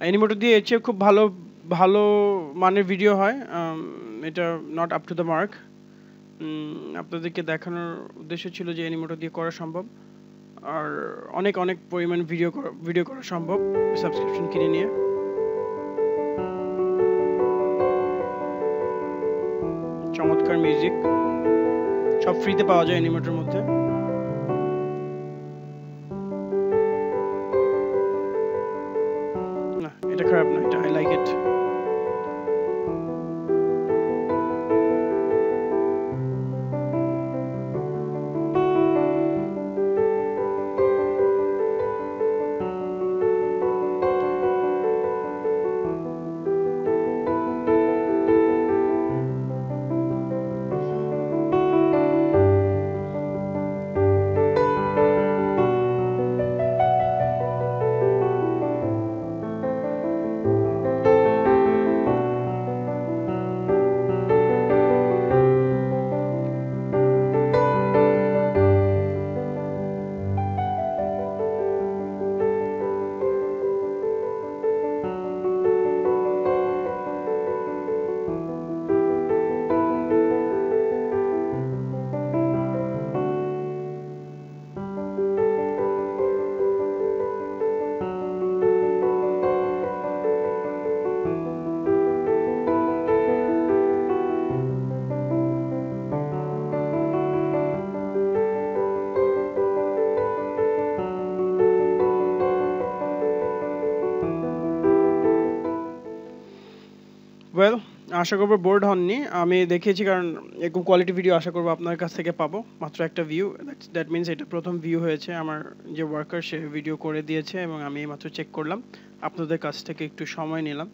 [SPEAKER 1] এনিমোটো দিয়ে এর চেয়ে খুব ভালো মানের ভিডিও হয়। এটা not up to the mark. আপনাদেরকে দেখানোর উদ্দেশ্য ছিল যে এনিমোটো দিয়ে করা সম্ভব, আর অনেক পরিমাণ ভিডিও করা সম্ভব সাবস্ক্রিপশন কিনে নিয়ে। চমৎকার মিউজিক, সব ফ্রিতে পাওয়া যায় এনিমেটর মধ্যে। না, এটা খারাপ না, এটা আই লাইক ইট। ওয়েল, আশা করবো বোর্ড হননি। আমি দেখিয়েছি কারণ এরকম কোয়ালিটি ভিডিও আশা করবো আপনার কাছ থেকে পাবো। মাত্র একটা ভিউ, দ্যাট মিনস এটা প্রথম ভিউ হয়েছে। আমার যে ওয়ার্কার সে ভিডিও করে দিয়েছে এবং আমি মাত্র চেক করলাম। আপনাদের কাছ থেকে একটু সময় নিলাম,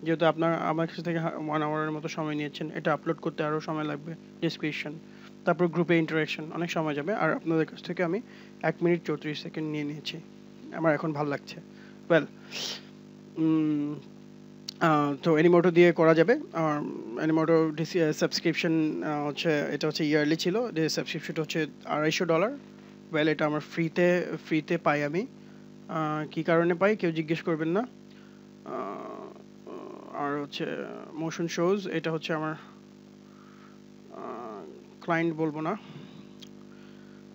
[SPEAKER 1] যেহেতু আপনার আমার কাছ থেকে 1 আওয়ারের মতো সময় নিয়েছেন। এটা আপলোড করতে আরও সময় লাগবে, ডেসক্রিপশন, তারপর গ্রুপে ইন্টারাকশন, অনেক সময় যাবে। আর আপনাদের কাছ থেকে আমি 1 মিনিট 34 সেকেন্ড নিয়ে নিয়েছি। আমার এখন ভালো লাগছে। ওয়েল, তো এনিমোটো দিয়ে করা যাবে। এনিমোটো সাবস্ক্রিপশন হচ্ছে, এটা হচ্ছে ইয়ারলি ছিল, যে সাবস্ক্রিপশনটা হচ্ছে $250। ওয়েল, এটা আমার ফ্রিতে পাই আমি। কী কারণে পাই কেউ জিজ্ঞেস করবেন না। আর হচ্ছে মোশন শোজ, এটা হচ্ছে আমার ক্লায়েন্ট বলবো না,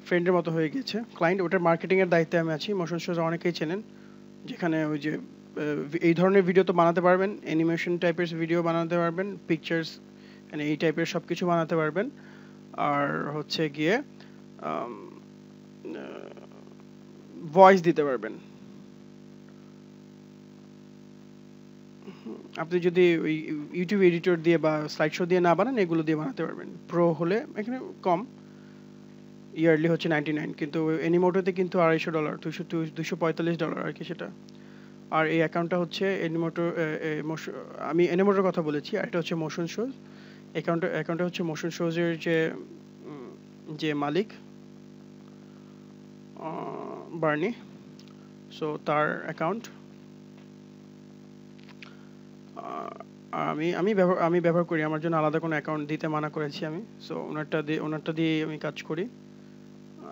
[SPEAKER 1] ফ্রেন্ডের মতো হয়ে গেছে ক্লায়েন্ট। ওটার মার্কেটিংয়ের দায়িত্বে আমি আছি। মোশন শোজ অনেকেই চেনেন, যেখানে ওই যে এই ধরনের ভিডিও তো বানাতে পারবেন, অ্যানিমেশন টাইপের ভিডিও বানাতে পারবেন, পিকচার্স মানে এই টাইপের সব কিছু বানাতে পারবেন। আর হচ্ছে গিয়ে ভয়েস দিতে পারবেন। আপনি যদি ওই ইউটিউব এডিটর দিয়ে বা স্লাইড শো দিয়ে না বানান, এগুলো দিয়ে বানাতে পারবেন। প্রো হলে এখানে কম, ইয়ারলি হচ্ছে 99, কিন্তু এনিমোটোতে কিন্তু $250, $245 আর কি সেটা। আর এই অ্যাকাউন্টটা হচ্ছে এনিমোটো, আমি এনিমোটোর কথা বলেছি, আর এটা হচ্ছে মোশন শোজ। অ্যাকাউন্টটা হচ্ছে মোশন শোজের যে মালিক বার্নি, সো তার অ্যাকাউন্ট। আমি ব্যবহার করি, আমার জন্য আলাদা কোনো অ্যাকাউন্ট দিতে মানা করেছি আমি। সো ওনারটা দিয়ে আমি কাজ করি।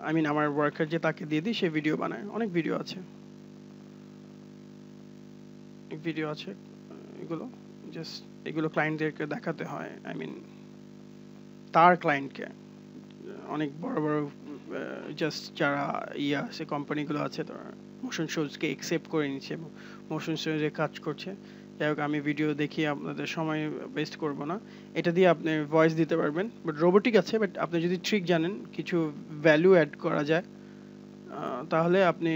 [SPEAKER 1] আই মিন আমার ওয়ার্কার যে, তাকে দিয়ে দিই, সে ভিডিও বানায়। অনেক ভিডিও আছে এগুলো জাস্ট এগুলো ক্লায়েন্টদেরকে দেখাতে হয়। আই মিন তার ক্লায়েন্টকে, অনেক বড় বড় জাস্ট যারা আছে, কোম্পানিগুলো আছে, তারা মোশন শোজকে অ্যাকসেপ্ট করে নিচ্ছে এবং মোশন শোজে কাজ করছে। যাই হোক, আমি ভিডিও দেখিয়ে আপনাদের সময় ওয়েস্ট করব না। এটা দিয়ে আপনি ভয়েস দিতে পারবেন, বাট রোবোটিক আছে। বাট আপনি যদি ট্রিক জানেন, কিছু ভ্যালু অ্যাড করা যায়, তাহলে আপনি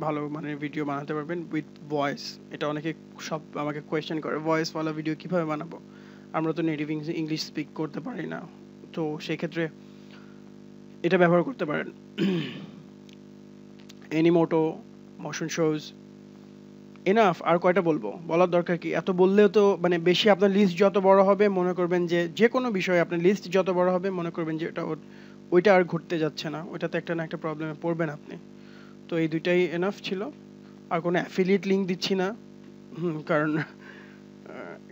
[SPEAKER 1] ভালো মানের ভিডিও বানাতে পারবেন উইথ ভয়েস। এটা অনেকে আমাকে কোয়েশ্চেন করে, ভয়েসওয়ালা ভিডিও কিভাবে বানাবো, আমরা তো নেটিভ ইংলিশ স্পিক করতে পারি না। তো সেক্ষেত্রে এটা ব্যবহার করতে পারেন, এনিমোটো, মোশন শোজ। এনাফ। আর কয়টা বলবো, বলার দরকার কি? এত বললেও তো মানে বেশি, আপনার লিস্ট যত বড় হবে মনে করবেন যে কোনো বিষয়ে আপনার লিস্ট যত বড় হবে মনে করবেন যে ওইটা আর ঘুরতে যাচ্ছে না, ওইটাতে একটা না একটা প্রবলেমে পড়বেন আপনি। তো এই দুইটাই এনাফ ছিল। আর কোনো অ্যাফিলিয়েট লিঙ্ক দিচ্ছি না,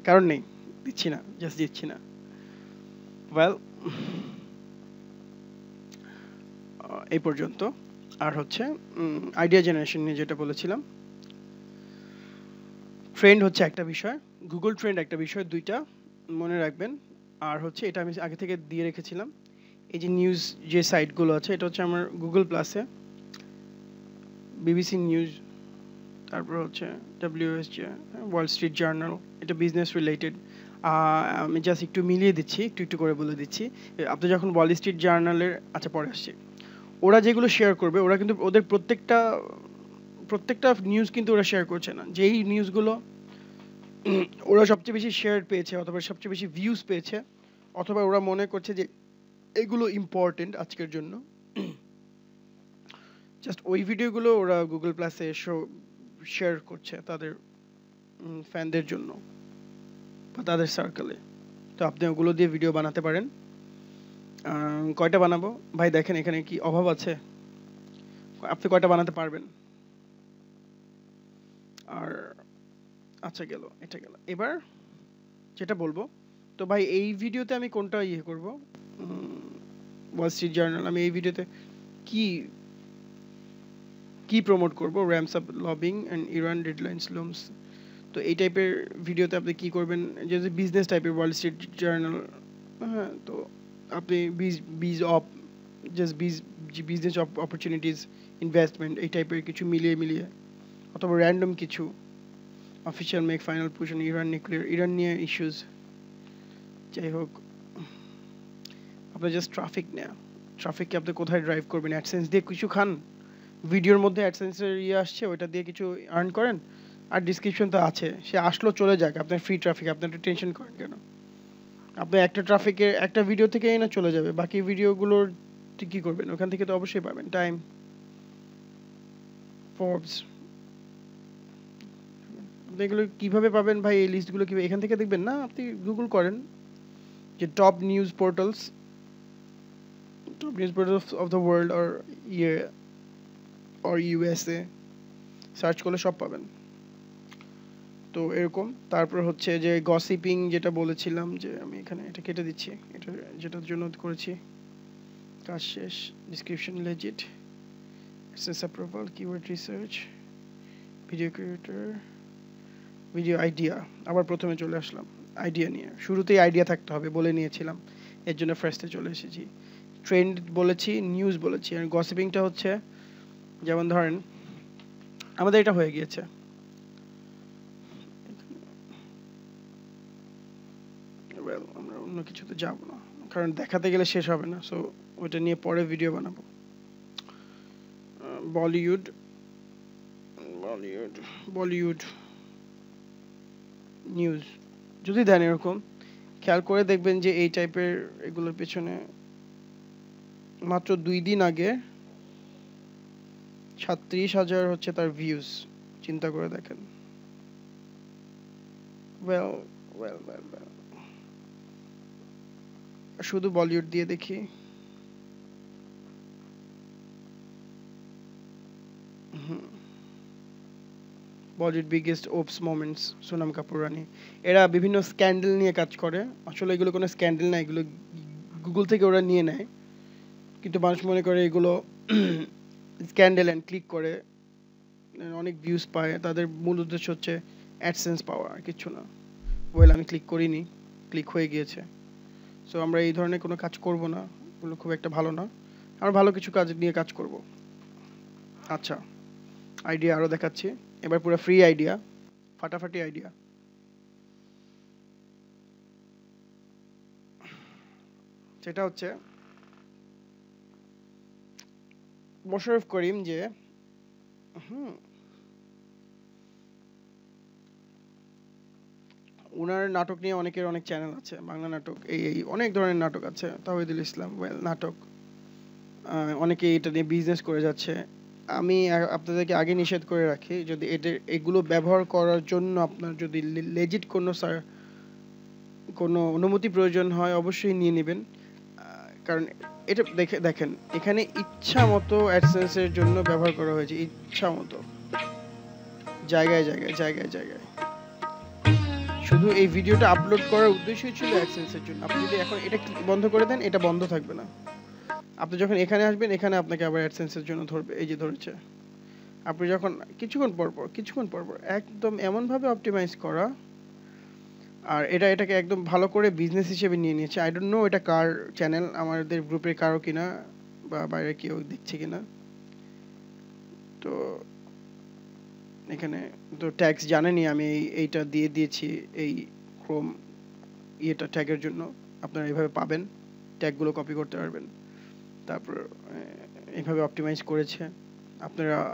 [SPEAKER 1] কারণ নেই, দিচ্ছি না, জাস্ট দিচ্ছি না। ওয়েল, এই পর্যন্ত। আর হচ্ছে আইডিয়া জেনারেশন নিয়ে যেটা বলেছিলাম, ট্রেন্ড হচ্ছে একটা বিষয়, গুগল ট্রেন্ড একটা বিষয়, দুইটা মনে রাখবেন। আর হচ্ছে এটা আমি আগে থেকে দিয়ে রেখেছিলাম, এই যে নিউজ যে সাইটগুলো আছে, এটা হচ্ছে আমার গুগল প্লাসে বিবিসি নিউজ, তারপর হচ্ছে WSJ, ওয়াল স্ট্রিট জার্নাল, এটা বিজনেস রিলেটেড। আমি জাস্ট একটু মিলিয়ে দিচ্ছি, একটু করে বলে দিচ্ছি। আপনি যখন ওয়াল স্ট্রিট জার্নালের, আচ্ছা পরে আসছি, ওরা যেগুলো শেয়ার করবে, ওরা কিন্তু ওদের প্রত্যেকটা নিউজ কিন্তু ওরা শেয়ার করছে না। যেই নিউজগুলো ওরা সবচেয়ে বেশি শেয়ার পেয়েছে, অথবা সবচেয়ে বেশি ভিউজ পেয়েছে, অথবা ওরা মনে করছে যে এগুলো ইম্পর্টেন্ট আজকের জন্য, জাস্ট ওই ভিডিওগুলো ওরা গুগল প্লাসে শেয়ার করছে তাদের ফ্যানদের জন্য বা তাদের সার্কেলে। তো আপনি ওগুলো দিয়ে ভিডিও বানাতে পারেন। কয়টা বানাবো ভাই? দেখেন এখানে কি অভাব আছে, আপনি কয়টা বানাতে পারবেন? আর আচ্ছা, এটা গেল। এবার যেটা বলবো, তো ভাই এই ভিডিওতে আমি কোনটা করব? Wall Street Journal. আমি এই ভিডিওতে কি প্রমোট করব? Ramps up lobbying and Iran deadlines looms. তো এই টাইপের ভিডিওতে আপনি কি করবেন, যে বিজনেস টাইপের ওয়াল স্ট্রিট জার্নাল, হ্যাঁ, তো আপনি বিজনেস অপরচুনিটিস, ইনভেস্টমেন্ট, এই টাইপের কিছু মিলিয়ে, অথবা র্যান্ডম কিছু, official make final push on Iran nuclear, Iran নিয়ে ইস্যুস। যাই হোক, আপনার জাস্ট ট্রাফিককে আপনি কোথায় ড্রাইভ করবেন? অ্যাডসেন্স দিয়ে কিছু খান, ভিডিওর মধ্যে অ্যাডসেন্সের আসছে, ওইটা দিয়ে কিছু আর্ন করেন, আর ডিসক্রিপশন তো আছে, সে আসলো চলে যাক, আপনার ফ্রি ট্রাফিক, আপনি একটু টেনশন করেন কেন? আপনি একটা ট্রাফিকের একটা ভিডিও থেকেই না চলে যাবে, বাকি ভিডিওগুলোর কি করবেন? ওখান থেকে তো অবশ্যই পাবেন। টাইম, ফোর্বস, আপনি এগুলো কিভাবে পাবেন ভাই? এই লিস্টগুলো কিভাবে এখান থেকে দেখবেন না? আপনি গুগল করেন যে top news portals of the world or USA search করলে সব পাবেন। তো এরকম। তারপর হচ্ছে যে গসিপিং যেটা বলেছিলাম, যে আমি এখানে এটা কেটে দিচ্ছি, এটা যেটার জন্য করেছি। কাজ শেষ। Description legit, access approval, keyword research, video creator, video idea. আবার প্রথমে চলে আসলাম আইডিয়া নিয়ে। শুরুতেই আইডিয়া থাকতে হবে বলে নিয়েছিলাম, এর জন্য ফার্স্টে চলে এসেছি। ট্রেন্ড বলেছি, নিউজ বলেছি, আর গসিপিংটা হচ্ছে যেমন ধরেন আমাদের এটা হয়ে গিয়েছে, আমরা অন্য কিছুতে যাব না, কারণ দেখাতে গেলে শেষ হবে না। সো ওইটা নিয়ে পরে ভিডিও বানাবো। বলিউড বলিউড বলিউড নিউজ যদি দেন, এরকম খেয়াল করে দেখবেন যে এই টাইপের এগুলোর পেছনে মাত্র 2 দিন আগে 37,000 হচ্ছে তার ভিউজ। চিন্তা করে দেখেন। ওয়েল ওয়েল ওয়েল ওয়েল, শুধু বলিউড দিয়ে দেখি। Bollywood biggest oops moments, Sonam Kapoor Rani. এরা বিভিন্ন স্ক্যান্ডেল নিয়ে কাজ করে, আসলে এগুলো কোনো স্ক্যান্ডেল না, এগুলো গুগল থেকে ওরা নিয়ে নেয়, কিন্তু মানুষ মনে করে এগুলো স্ক্যান্ডেল, অ্যান্ড ক্লিক করে অনেক ভিউজ পায়। তাদের মূল উদ্দেশ্য হচ্ছে অ্যাডসেন্স পাওয়া, আর কিছু না। ওয়েল, আমি ক্লিক করিনি, ক্লিক হয়ে গিয়েছে। সো আমরা এই ধরনের কোনো কাজ করব না, এগুলো খুব একটা ভালো না। আমরা ভালো কিছু কাজ নিয়ে কাজ করব। আচ্ছা, আইডিয়া আরও দেখাচ্ছি, এবার পুরো ফ্রি আইডিয়া, ফাটাফাটি আইডিয়া। সেটা হচ্ছে মোশাররফ করিম, যে ওনার নাটক নিয়ে অনেকের অনেক চ্যানেল আছে, বাংলা নাটক, এই অনেক ধরনের নাটক আছে। তাওহিদুল ইসলাম, ওয়েল নাটক, অনেকে এটা নিয়ে বিজনেস করে যাচ্ছে। আমি আপনাদেরকে আগে নিষেধ করে রাখি, যদি এগুলো ব্যবহার করার জন্য আপনার যদি লেজিট কোনো অনুমতি প্রয়োজন হয়, অবশ্যই নিয়ে নেবেন। কারণ এটা দেখেন, এখানে ইচ্ছা মতো অ্যাডসেন্সের জন্য ব্যবহার করা হয়েছে, ইচ্ছা মতো, জায়গায় জায়গায় জায়গায় জায়গায়। শুধু এই ভিডিওটা আপলোড করার উদ্দেশ্যই ছিল অ্যাডসেন্সের জন্য। আপনি যদি এখন এটা বন্ধ করে দেন, এটা বন্ধ থাকবে না। আপনি যখন এখানে আসবেন, এখানে আপনাকে আবার অ্যাডসেন্সের জন্য ধরবে, এই যে ধরেছে। আপনি যখন কিছুক্ষণ পর একদম এমনভাবে অপটিমাইজ করা, আর এটাকে একদম ভালো করে বিজনেস হিসেবে নিয়ে নিয়েছে। আই ডোন্ট নো এটা কার চ্যানেল, আমাদের গ্রুপের কারো কিনা বা বাইরে কেউ দেখছে কিনা। তো এখানে তো ট্যাক্স জানেনই, আমি এইটা দিয়ে দিয়েছি এই ক্রোম ইয়েটা ট্যাগের জন্য। আপনারা এইভাবে পাবেন, ট্যাগগুলো কপি করতে পারবেন। তারপর এইভাবে অপটিমাইজ করেছে।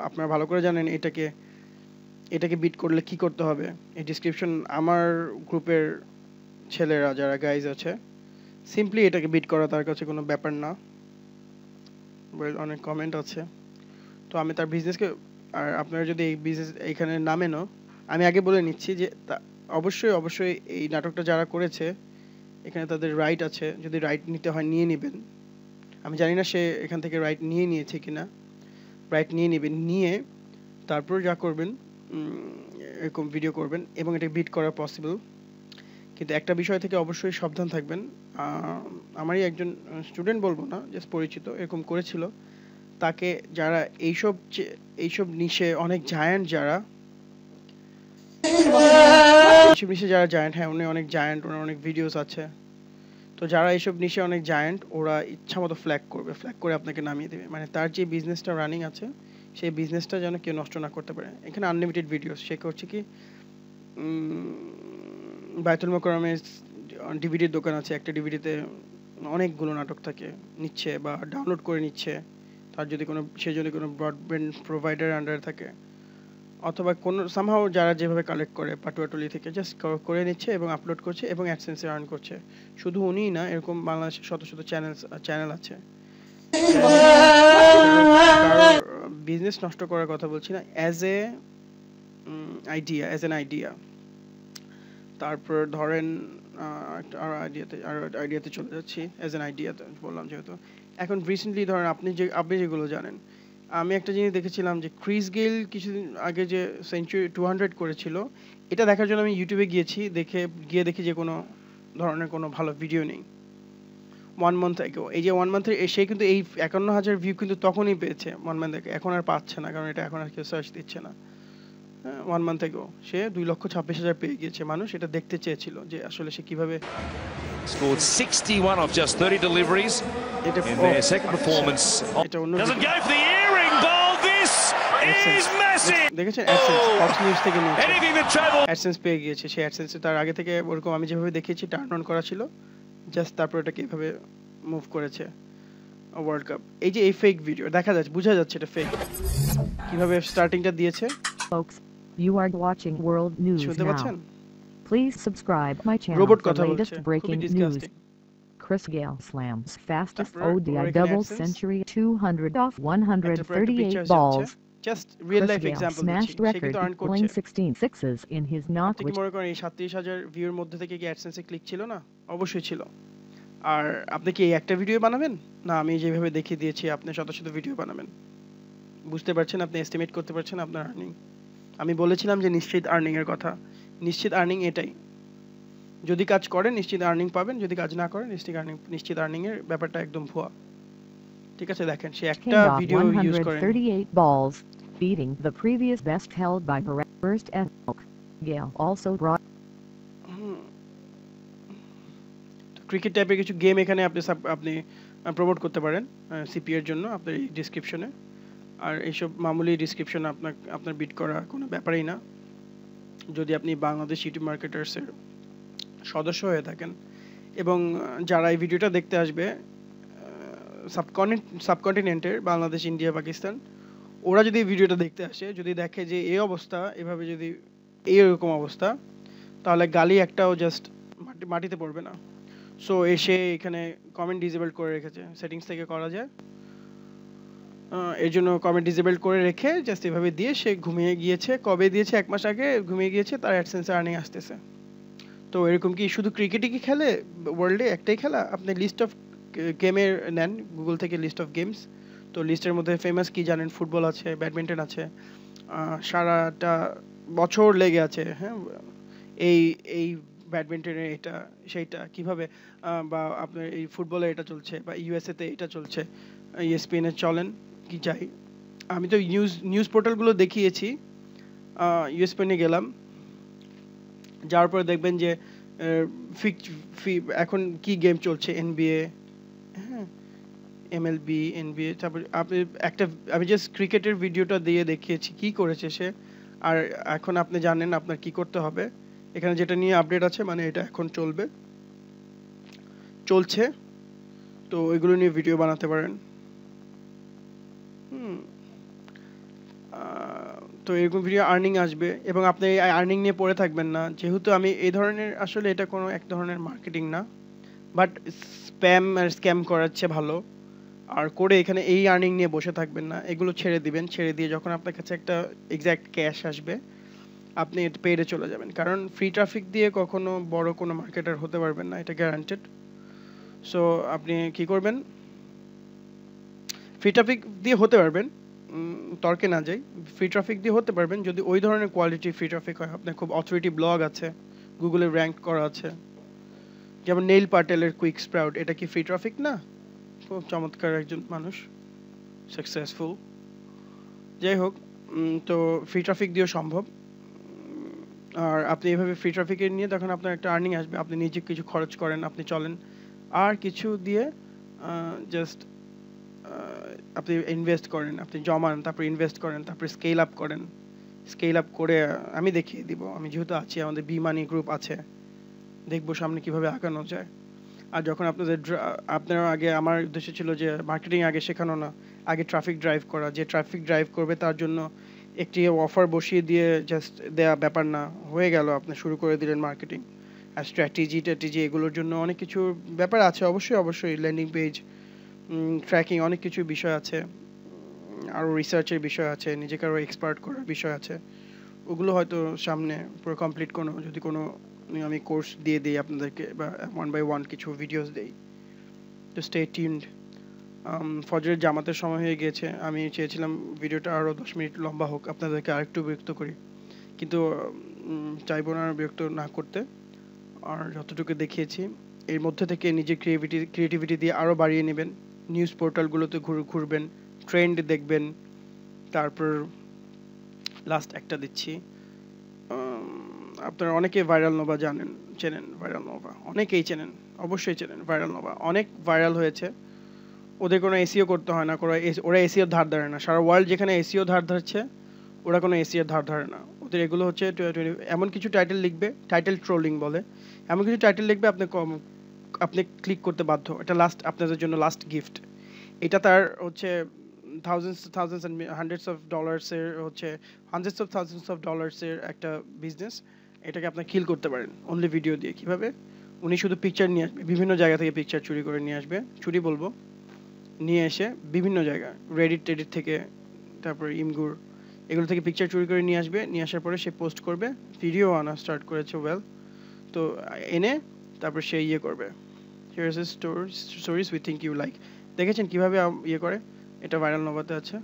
[SPEAKER 1] আপনারা ভালো করে জানেন এটাকে বিট করলে কি করতে হবে। এই ডিসক্রিপশন, আমার গ্রুপের ছেলেরা যারা গাইজ আছে, সিম্পলি এটাকে বিট করা তার কাছে কোনো ব্যাপার না। অনেক কমেন্ট আছে, তো আমি তার বিজনেসকে, আর আপনারা যদি এই বিজনেস এইখানে নামেনও, আমি আগে বলে নিচ্ছি যে অবশ্যই এই নাটকটা যারা করেছে, এখানে তাদের রাইট আছে, যদি রাইট নিতে হয় নিয়ে নেবেন। আমি জানি না সে এখান থেকে রাইট নিয়েছে কিনা। রাইট নিয়ে নেবেন, নিয়ে তারপর যা করবেন, এরকম ভিডিও করবেন, এবং এটা বিট করা পসিবল। কিন্তু একটা বিষয় থেকে অবশ্যই সাবধান থাকবেন। আমারই একজন স্টুডেন্ট, বলবো না, জাস্ট পরিচিত, এরকম করেছিল। তাকে যারা এইসব নিশে অনেক জায়ান্ট, যারা জায়ান্ট, হ্যাঁ উনি অনেক জায়ান্ট, ওনার অনেক ভিডিওস আছে। তো যারা এইসব নিশে অনেক জায়ান্ট, ওরা ইচ্ছা মতো ফ্ল্যাগ করে আপনাকে নামিয়ে দেবে। মানে তার যে বিজনেসটা রানিং আছে, সেই বিজনেসটা যেন কেউ নষ্ট না করতে পারে। এখানে আনলিমিটেড ভিডিওস, সে করছে কি, বায়তুল মোকাররমের ডিভিডির দোকান আছে, একটা ডিভিডিতে অনেকগুলো নাটক থাকে, নিচ্ছে বা ডাউনলোড করে নিচ্ছে। তার যদি সে যদি কোনো ব্রডব্যান্ড প্রোভাইডার আন্ডারে থাকে, অথবা কোন সামহাও যারা যেভাবে কালেক্ট করে পাটুয়াটুলি থেকে জাস্ট করে নিচ্ছে এবং আপলোড করছে এবং অ্যাডসেন্সে আর্ন করছে। শুধু উনিই না, এরকম বাংলাদেশে শত শত চ্যানেল আছে। কারোর বিজনেস নষ্ট করার কথা বলছি না, অ্যাজ অ্যান আইডিয়া। তারপর ধরেন আর আইডিয়াতে চলে যাচ্ছি, অ্যাজ অ্যান আইডিয়া বললাম যেহেতু। এখন রিসেন্টলি ধরেন আপনি যেগুলো জানেন, আমি একটা জিনিস দেখেছিলাম যে ক্রিস গেল কিছুদিন আগে যে সেঞ্চুরি 200 করেছিল, এটা দেখার জন্য আমি ইউটিউবে গিয়েছি, গিয়ে দেখি যে কোনো ধরনের কোনো ভালো ভিডিও নেই 1 মান্থ আগে। এই যে 1 মান্থের সে কিন্তু এই 51,000 ভিউ কিন্তু তখনই পেয়েছে 1 মান্থ আগে, এখন আর পাচ্ছে না, কারণ এটা এখন আর কেউ সার্চ দিচ্ছে না। 1 মান্থ আগে সে 2,26,000 পেয়ে গিয়েছে। মানুষ এটা দেখতে চেয়েছিল যে আসলে সে কিভাবে
[SPEAKER 4] scored 61 off just 30 deliveries in their second performance. Doesn't go for the earring ball. This is massive.
[SPEAKER 1] দেখেছেন অ্যাডসেন্স ফক্স নিউজ থেকে নিয়েছে,
[SPEAKER 4] Anything that travel.
[SPEAKER 1] অ্যাডসেন্স পেয়ে গিয়েছে। সেই অ্যাডসেন্স তার আগে থেকে ওরকম আমি যেভাবে দেখিয়েছি টার্ন অন করা ছিল, জাস্ট তারপর এটাকে এভাবে মুভ করেছে ওয়ার্ল্ড কাপ। এই যে এই ফেক ভিডিও দেখা যাচ্ছে, বোঝা যাচ্ছে এটা ফেক, কিভাবে স্টার্টিংটা দিয়েছে।
[SPEAKER 5] Folks, you are watching World News
[SPEAKER 1] শুনতে
[SPEAKER 5] now.
[SPEAKER 1] পাচ্ছেন?
[SPEAKER 5] Please subscribe my channel
[SPEAKER 1] robot
[SPEAKER 5] for
[SPEAKER 1] কথা
[SPEAKER 5] latest
[SPEAKER 1] বলছে, খুবই
[SPEAKER 5] breaking news.
[SPEAKER 1] Disgusting.
[SPEAKER 5] Chris Gale slams fastest
[SPEAKER 1] তারপর
[SPEAKER 5] ODI
[SPEAKER 1] ওর এখানে
[SPEAKER 5] double
[SPEAKER 1] AdSense,
[SPEAKER 5] century 200 off
[SPEAKER 1] একটা পর একটা picture
[SPEAKER 5] 138 balls.
[SPEAKER 1] Just real
[SPEAKER 5] Chris
[SPEAKER 1] life
[SPEAKER 5] Gale
[SPEAKER 1] example দিচ্ছি,
[SPEAKER 5] smashed
[SPEAKER 1] সে
[SPEAKER 5] record
[SPEAKER 1] কিন্তু আর্ন
[SPEAKER 5] pulling
[SPEAKER 1] করছে।
[SPEAKER 5] 16 sixes in his knock,
[SPEAKER 1] আপনি কি
[SPEAKER 5] which
[SPEAKER 1] মনে করেন এই 37,000 ভিউর মধ্যে থেকে কি অ্যাডসেন্সে ক্লিক ছিল না? অবশ্যই ছিল। আর আপনি কি এই একটা ভিডিও বানাবেন? না, আমি যেভাবে দেখিয়ে দিয়েছি আপনি শত শত ভিডিও বানাবেন। বুঝতে পারছেন? আপনি এস্টিমেট করতে পারছেন আপনার আর্নিং। আমি বলেছিলাম যে নিশ্চিত আর্নিং এর কথা। নিশ্চিত আর্নিং এটাই, যদি কাজ করেন নিশ্চিত আর্নিং পাবেন, যদি কাজ না করেন নিশ্চিত আর্নিং এর ব্যাপারটা একদম ভুয়া। ঠিক আছে, দেখেন সে একটা
[SPEAKER 5] came off
[SPEAKER 1] ভিডিও ইউজ করেন।
[SPEAKER 5] 138 balls, beating the previous best held by first Elk. Gale also brought
[SPEAKER 1] cricket টাইপের কিছু গেম এখানে আপনি প্রমোট করতে পারেন সিপি এর জন্য আপনার এই ডেসক্রিপশনে। আর এইসব মামুলি ডিসক্রিপশন আপনার বিট করা কোনো ব্যাপারই না, যদি আপনি বাংলাদেশ ইউটিউব মার্কেটার্সের সদস্য হয়ে থাকেন। এবং যারা এই ভিডিওটা দেখতে আসবে সাবকন্টিনেন্টের বাংলাদেশ, ইন্ডিয়া, পাকিস্তান, ওরা যদি এই ভিডিওটা দেখতে আসে, যদি দেখে যে এই অবস্থা, এভাবে যদি এইরকম অবস্থা, তাহলে গালি একটাও জাস্ট মাটিতে পড়বে না। সো এসে এখানে কমেন্ট ডিসেবল করে রেখেছে, সেটিংস থেকে করা যায়, এর জন্য কমেন্ট ডিসেবল করে রেখে জাস্ট এভাবে দিয়ে সে ঘুমিয়ে গিয়েছে। কবে দিয়েছে? 1 মাস আগে ঘুমিয়ে গিয়েছে, তার অ্যাডসেন্স আর্নিং আসতেছে। তো এরকম কি শুধু ক্রিকেটই কি খেলে ওয়ার্ল্ডে? একটাই খেলা? আপনি লিস্ট অফ গেমের নেন গুগল থেকে, লিস্ট অফ গেমস। তো লিস্টের মধ্যে ফেমাস কি জানেন? ফুটবল আছে, ব্যাডমিন্টন আছে, সারাটা বছর লেগে আছে। হ্যাঁ, এই ব্যাডমিন্টনের এটা সেইটা কিভাবে, বা আপনার এই ফুটবলে এটা চলছে, বা ইউএসএতে এটা চলছে, ইএসপিএনে চলেন কি যাই। আমি তো নিউজ পোর্টালগুলো দেখিয়েছি। ইউএসপিএনে গেলাম, যাওয়ার পরে দেখবেন যে এখন কি গেম চলছে, এনবিএ, হ্যাঁ, এমএলবি, এনবিএ। তারপর আমি জাস্ট ক্রিকেটের ভিডিওটা দিয়ে দেখিয়েছি কি করেছে সে। আর এখন আপনি জানেন আপনার কি করতে হবে। এখানে যেটা নিয়ে আপডেট আছে, মানে এটা এখন চলছে, তো এগুলো নিয়ে ভিডিও বানাতে পারেন। তো এরকম ভিডিও আর্নিং আসবে, এবং আপনি এই আর্নিং নিয়ে পড়ে থাকবেন না। যেহেতু আমি এই ধরনের, আসলে এটা কোনো এক ধরনের মার্কেটিং না, বাট স্প্যাম আর স্ক্যাম করাচ্ছে ভালো। আর করে এখানে এই আর্নিং নিয়ে বসে থাকবেন না, এগুলো ছেড়ে দিবেন। ছেড়ে দিয়ে যখন আপনার কাছে একটা এক্স্যাক্ট ক্যাশ আসবে, আপনি এটা পেডে চলে যাবেন। কারণ ফ্রি ট্রাফিক দিয়ে কখনো বড় কোনো মার্কেটার হতে পারবেন না, এটা গ্যারান্টেড। সো আপনি কি করবেন? ফ্রি ট্রাফিক দিয়ে হতে পারবেন, তর্কে না যাই, ফ্রি ট্রাফিক দিয়ে হতে পারবেন যদি ওই ধরনের কোয়ালিটি ফ্রি ট্রাফিক হয়। আপনার খুব অথরিটি ব্লগ আছে, গুগলে র্যাঙ্ক করা আছে, যেমন নেইল পাটেলের কুইক স্প্রাউট, এটা কি ফ্রি ট্রাফিক না? খুব চমৎকার একজন মানুষ, সাকসেসফুল। যাই হোক, তো ফ্রি ট্রাফিক দিয়েও সম্ভব। আর আপনি এভাবে ফ্রি ট্রাফিকের নিয়ে তখন আপনার একটা আর্নিং আসবে, আপনি নিজে কিছু খরচ করেন, আপনি চলেন, আর কিছু দিয়ে জাস্ট আপনি ইনভেস্ট করেন, আপনি জমান, তারপর ইনভেস্ট করেন, তারপর স্কেল আপ করেন। স্কেল আপ করে আমি দেখিয়ে দিব, আমি যেহেতু আছি, আমাদের বি মানি গ্রুপ আছে, দেখবো সামনে কিভাবে আগানো যায়। আর যখন আপনার আগে আমার উদ্দেশ্য ছিল যে মার্কেটিং আগে শেখানো না, আগে ট্রাফিক ড্রাইভ করা। যে ট্রাফিক ড্রাইভ করবে তার জন্য একটি অফার বসিয়ে দিয়ে জাস্ট দেয়া ব্যাপার না, হয়ে গেল আপনি শুরু করে দিলেন মার্কেটিং। আর স্ট্র্যাটেজি এগুলোর জন্য অনেক কিছু ব্যাপার আছে, অবশ্যই ল্যান্ডিং পেজ, ট্র্যাকিং, অনেক কিছু বিষয় আছে, আরও রিসার্চের বিষয় আছে, নিজেকে আরও এক্সপার্ট করার বিষয় আছে। ওগুলো হয়তো সামনে পুরো কমপ্লিট যদি কোনো আমি কোর্স দিয়ে দিই আপনাদেরকে, বা 1 by 1 কিছু ভিডিওস দেই। তো স্টে টিউনড। ফজরের জামাতের সময় হয়ে গিয়েছে। আমি চেয়েছিলাম ভিডিওটা আরও 10 মিনিট লম্বা হোক, আপনাদেরকে আরেকটু বিরক্ত করি, কিন্তু চাইবো না বিরক্ত না করতে। আর যতটুকু দেখিয়েছি এর মধ্যে থেকে নিজের ক্রিয়েটিভিটি দিয়ে আরও বাড়িয়ে নেবেন। নিউজ পোর্টালগুলোতে ঘুরবেন, ট্রেন্ড দেখবেন। তারপর লাস্ট একটা দিচ্ছি, আপনারা অনেকে ভাইরাল নোভা চেনেন। ভাইরাল নোভা অনেকেই চেনেন, অবশ্যই চেনেন। ভাইরাল নোভা অনেক ভাইরাল হয়েছে, ওদের কোনো এসিও করতে হয় না, ওরা এসিও ধার ধারে না। সারা ওয়ার্ল্ড যেখানে এসিও ধার ধারছে, ওরা কোনো এসিও ধার ধারে না। ওদের এগুলো হচ্ছে এমন কিছু টাইটেল লিখবে, টাইটেল ট্রোলিং বলে, এমন কিছু টাইটেল লিখবে আপনি ক্লিক করতে বাধ্য। এটা আপনাদের জন্য লাস্ট গিফট। এটা তার হচ্ছে থাউজেন্ডস এন্ড হান্ড্রেডস অফ ডলার্সের হচ্ছে থাউজেন্ডস অফ ডলার্সের একটা বিজনেস। এটাকে আপনি কিল করতে পারেন অনলি ভিডিও দিয়ে। কিভাবে? উনি শুধু পিকচার নিয়ে আসবে, বিভিন্ন জায়গা থেকে পিকচার চুরি করে নিয়ে আসবে, নিয়ে এসে বিভিন্ন জায়গা, রেডিট থেকে, তারপর ইমগুর, এগুলো থেকে পিকচার চুরি করে নিয়ে আসবে। নিয়ে আসার পরে সে পোস্ট করবে, ভিডিও আনা স্টার্ট করেছে তো এনে তারপর সে করবে, here is stories we think you like. দেখেছেন কিভাবে করে? এটা ভাইরাল নোভাতে আছে।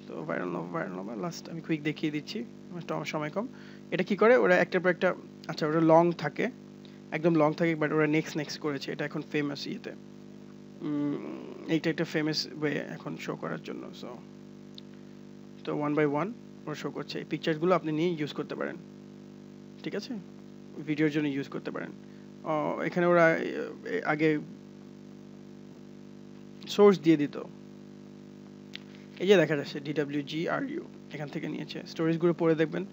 [SPEAKER 1] তো ভাইরাল নোভা লাস্ট আমি কুইক দেখিয়ে দিচ্ছি, আমার সময় কম। এটা কি করে? ওরা একটার পর একটা, আচ্ছা ওরা লং থাকে, একদম লং থাকে, বাট ওরা নেক্সট করেছে। এটা এখন ফেমাস এইটা একটা ফেমাস ওয়ে এখন শো করার জন্য। তো 1 by 1 ওরা শো করছে। এই পিকচারগুলো আপনি নিয়ে ইউজ করতে পারেন, ঠিক আছে? ভিডিওর জন্য ইউজ করতে পারেন। এখানে ওরা আগে সোর্স দিয়ে দিত, এই যে দেখা যাচ্ছে DWGRU, এখান থেকে নিয়েছে। স্টোরিজগুলো পড়ে দেখবেন,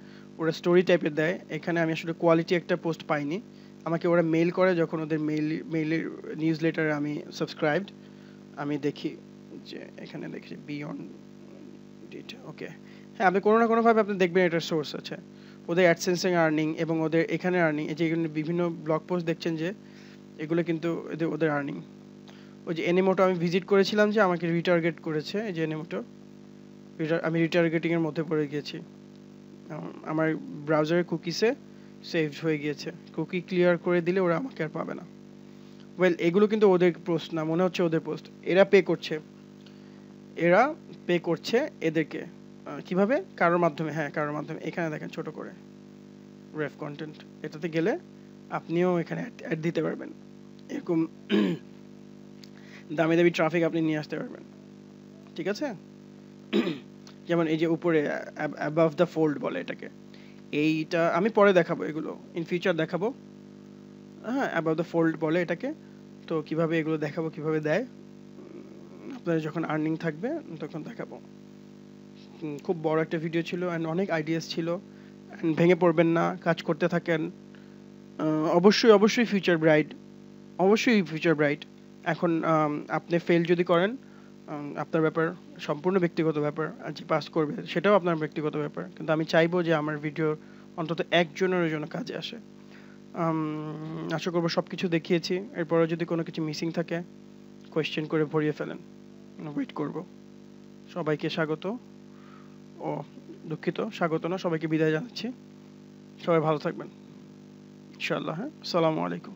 [SPEAKER 1] ওরা স্টোরি টাইপের দেয়। এখানে আমি আসলে কোয়ালিটি একটা পোস্ট পাইনি, আমাকে ওরা মেইল করে, যখন ওদের মেইলের নিউজ লেটারে আমি সাবস্ক্রাইবড, আমি দেখি যে এখানে দেখি বিয়ন্ড ডিট। ওকে, হ্যাঁ, আপনি কোনো না কোনোভাবে আপনি দেখবেন এটার সোর্স আছে, ওদের অ্যাডসেন্সিং আর্নিং এবং ওদের এখানে আর্নিং। এই যে এখানে বিভিন্ন ব্লগ পোস্ট দেখছেন যে এগুলো কিন্তু ওদের আর্নিং। ওই যে এনিমোটো আমি ভিজিট করেছিলাম, যে আমাকে রিটার্গেট করেছে, এই যে এনিমোটো, আমি রিটার্গেটিংয়ের মধ্যে পড়ে গিয়েছি। আমার ব্রাউজারের কুকিসে সেভড হয়ে গিয়েছে, কুকি ক্লিয়ার করে দিলে ওরা আমাকে আর পাবে না। এগুলো কিন্তু ওদের পোস্ট না, মনে হচ্ছে ওদের পোস্ট। এরা পে করছে এদেরকে কিভাবে? কারোর মাধ্যমে। হ্যাঁ, কারোর মাধ্যমে। এখানে দেখেন ছোট করে রেফ কন্টেন্ট, এটাতে গেলে আপনিও এখানে অ্যাড দিতে পারবেন। এরকম দামি ট্রাফিক আপনি নিয়ে আসতে পারবেন, ঠিক আছে? যেমন এই যে উপরে অ্যাবাভ দ্য ফোল্ড বলে এটাকে, এইটা আমি পরে দেখাবো, এগুলো ইন ফিউচার দেখাবো। হ্যাঁ, অ্যাবাভ দ্য ফোল্ড বলে এটাকে। তো কিভাবে এগুলো দেখাবো, কিভাবে দেয়, আপনাদের যখন আর্নিং থাকবে তখন দেখাবো। খুব বড় একটা ভিডিও ছিল, অ্যান্ড অনেক আইডিয়াস ছিল। ভেঙে পড়বেন না, কাজ করতে থাকেন। অবশ্যই ফিউচার ব্রাইট। এখন আপনি ফেল যদি করেন, আপনার ব্যাপার, সম্পূর্ণ ব্যক্তিগত ব্যাপার। আর যে পাস করবে সেটাও আপনার ব্যক্তিগত ব্যাপার, কিন্তু আমি চাইবো যে আমার ভিডিও অন্তত একজনের জন্য কাজে আসে। আশা করবো সব কিছু দেখিয়েছি। এরপরে যদি কোনো কিছু মিসিং থাকে কোয়েশ্চেন করে ভরিয়ে ফেলেন, ওয়েট করব। সবাইকে স্বাগত না, সবাইকে বিদায় জানাচ্ছি। সবাই ভালো থাকবেন ইনশাআল্লাহ। হ্যাঁ, আসসালামু আলাইকুম।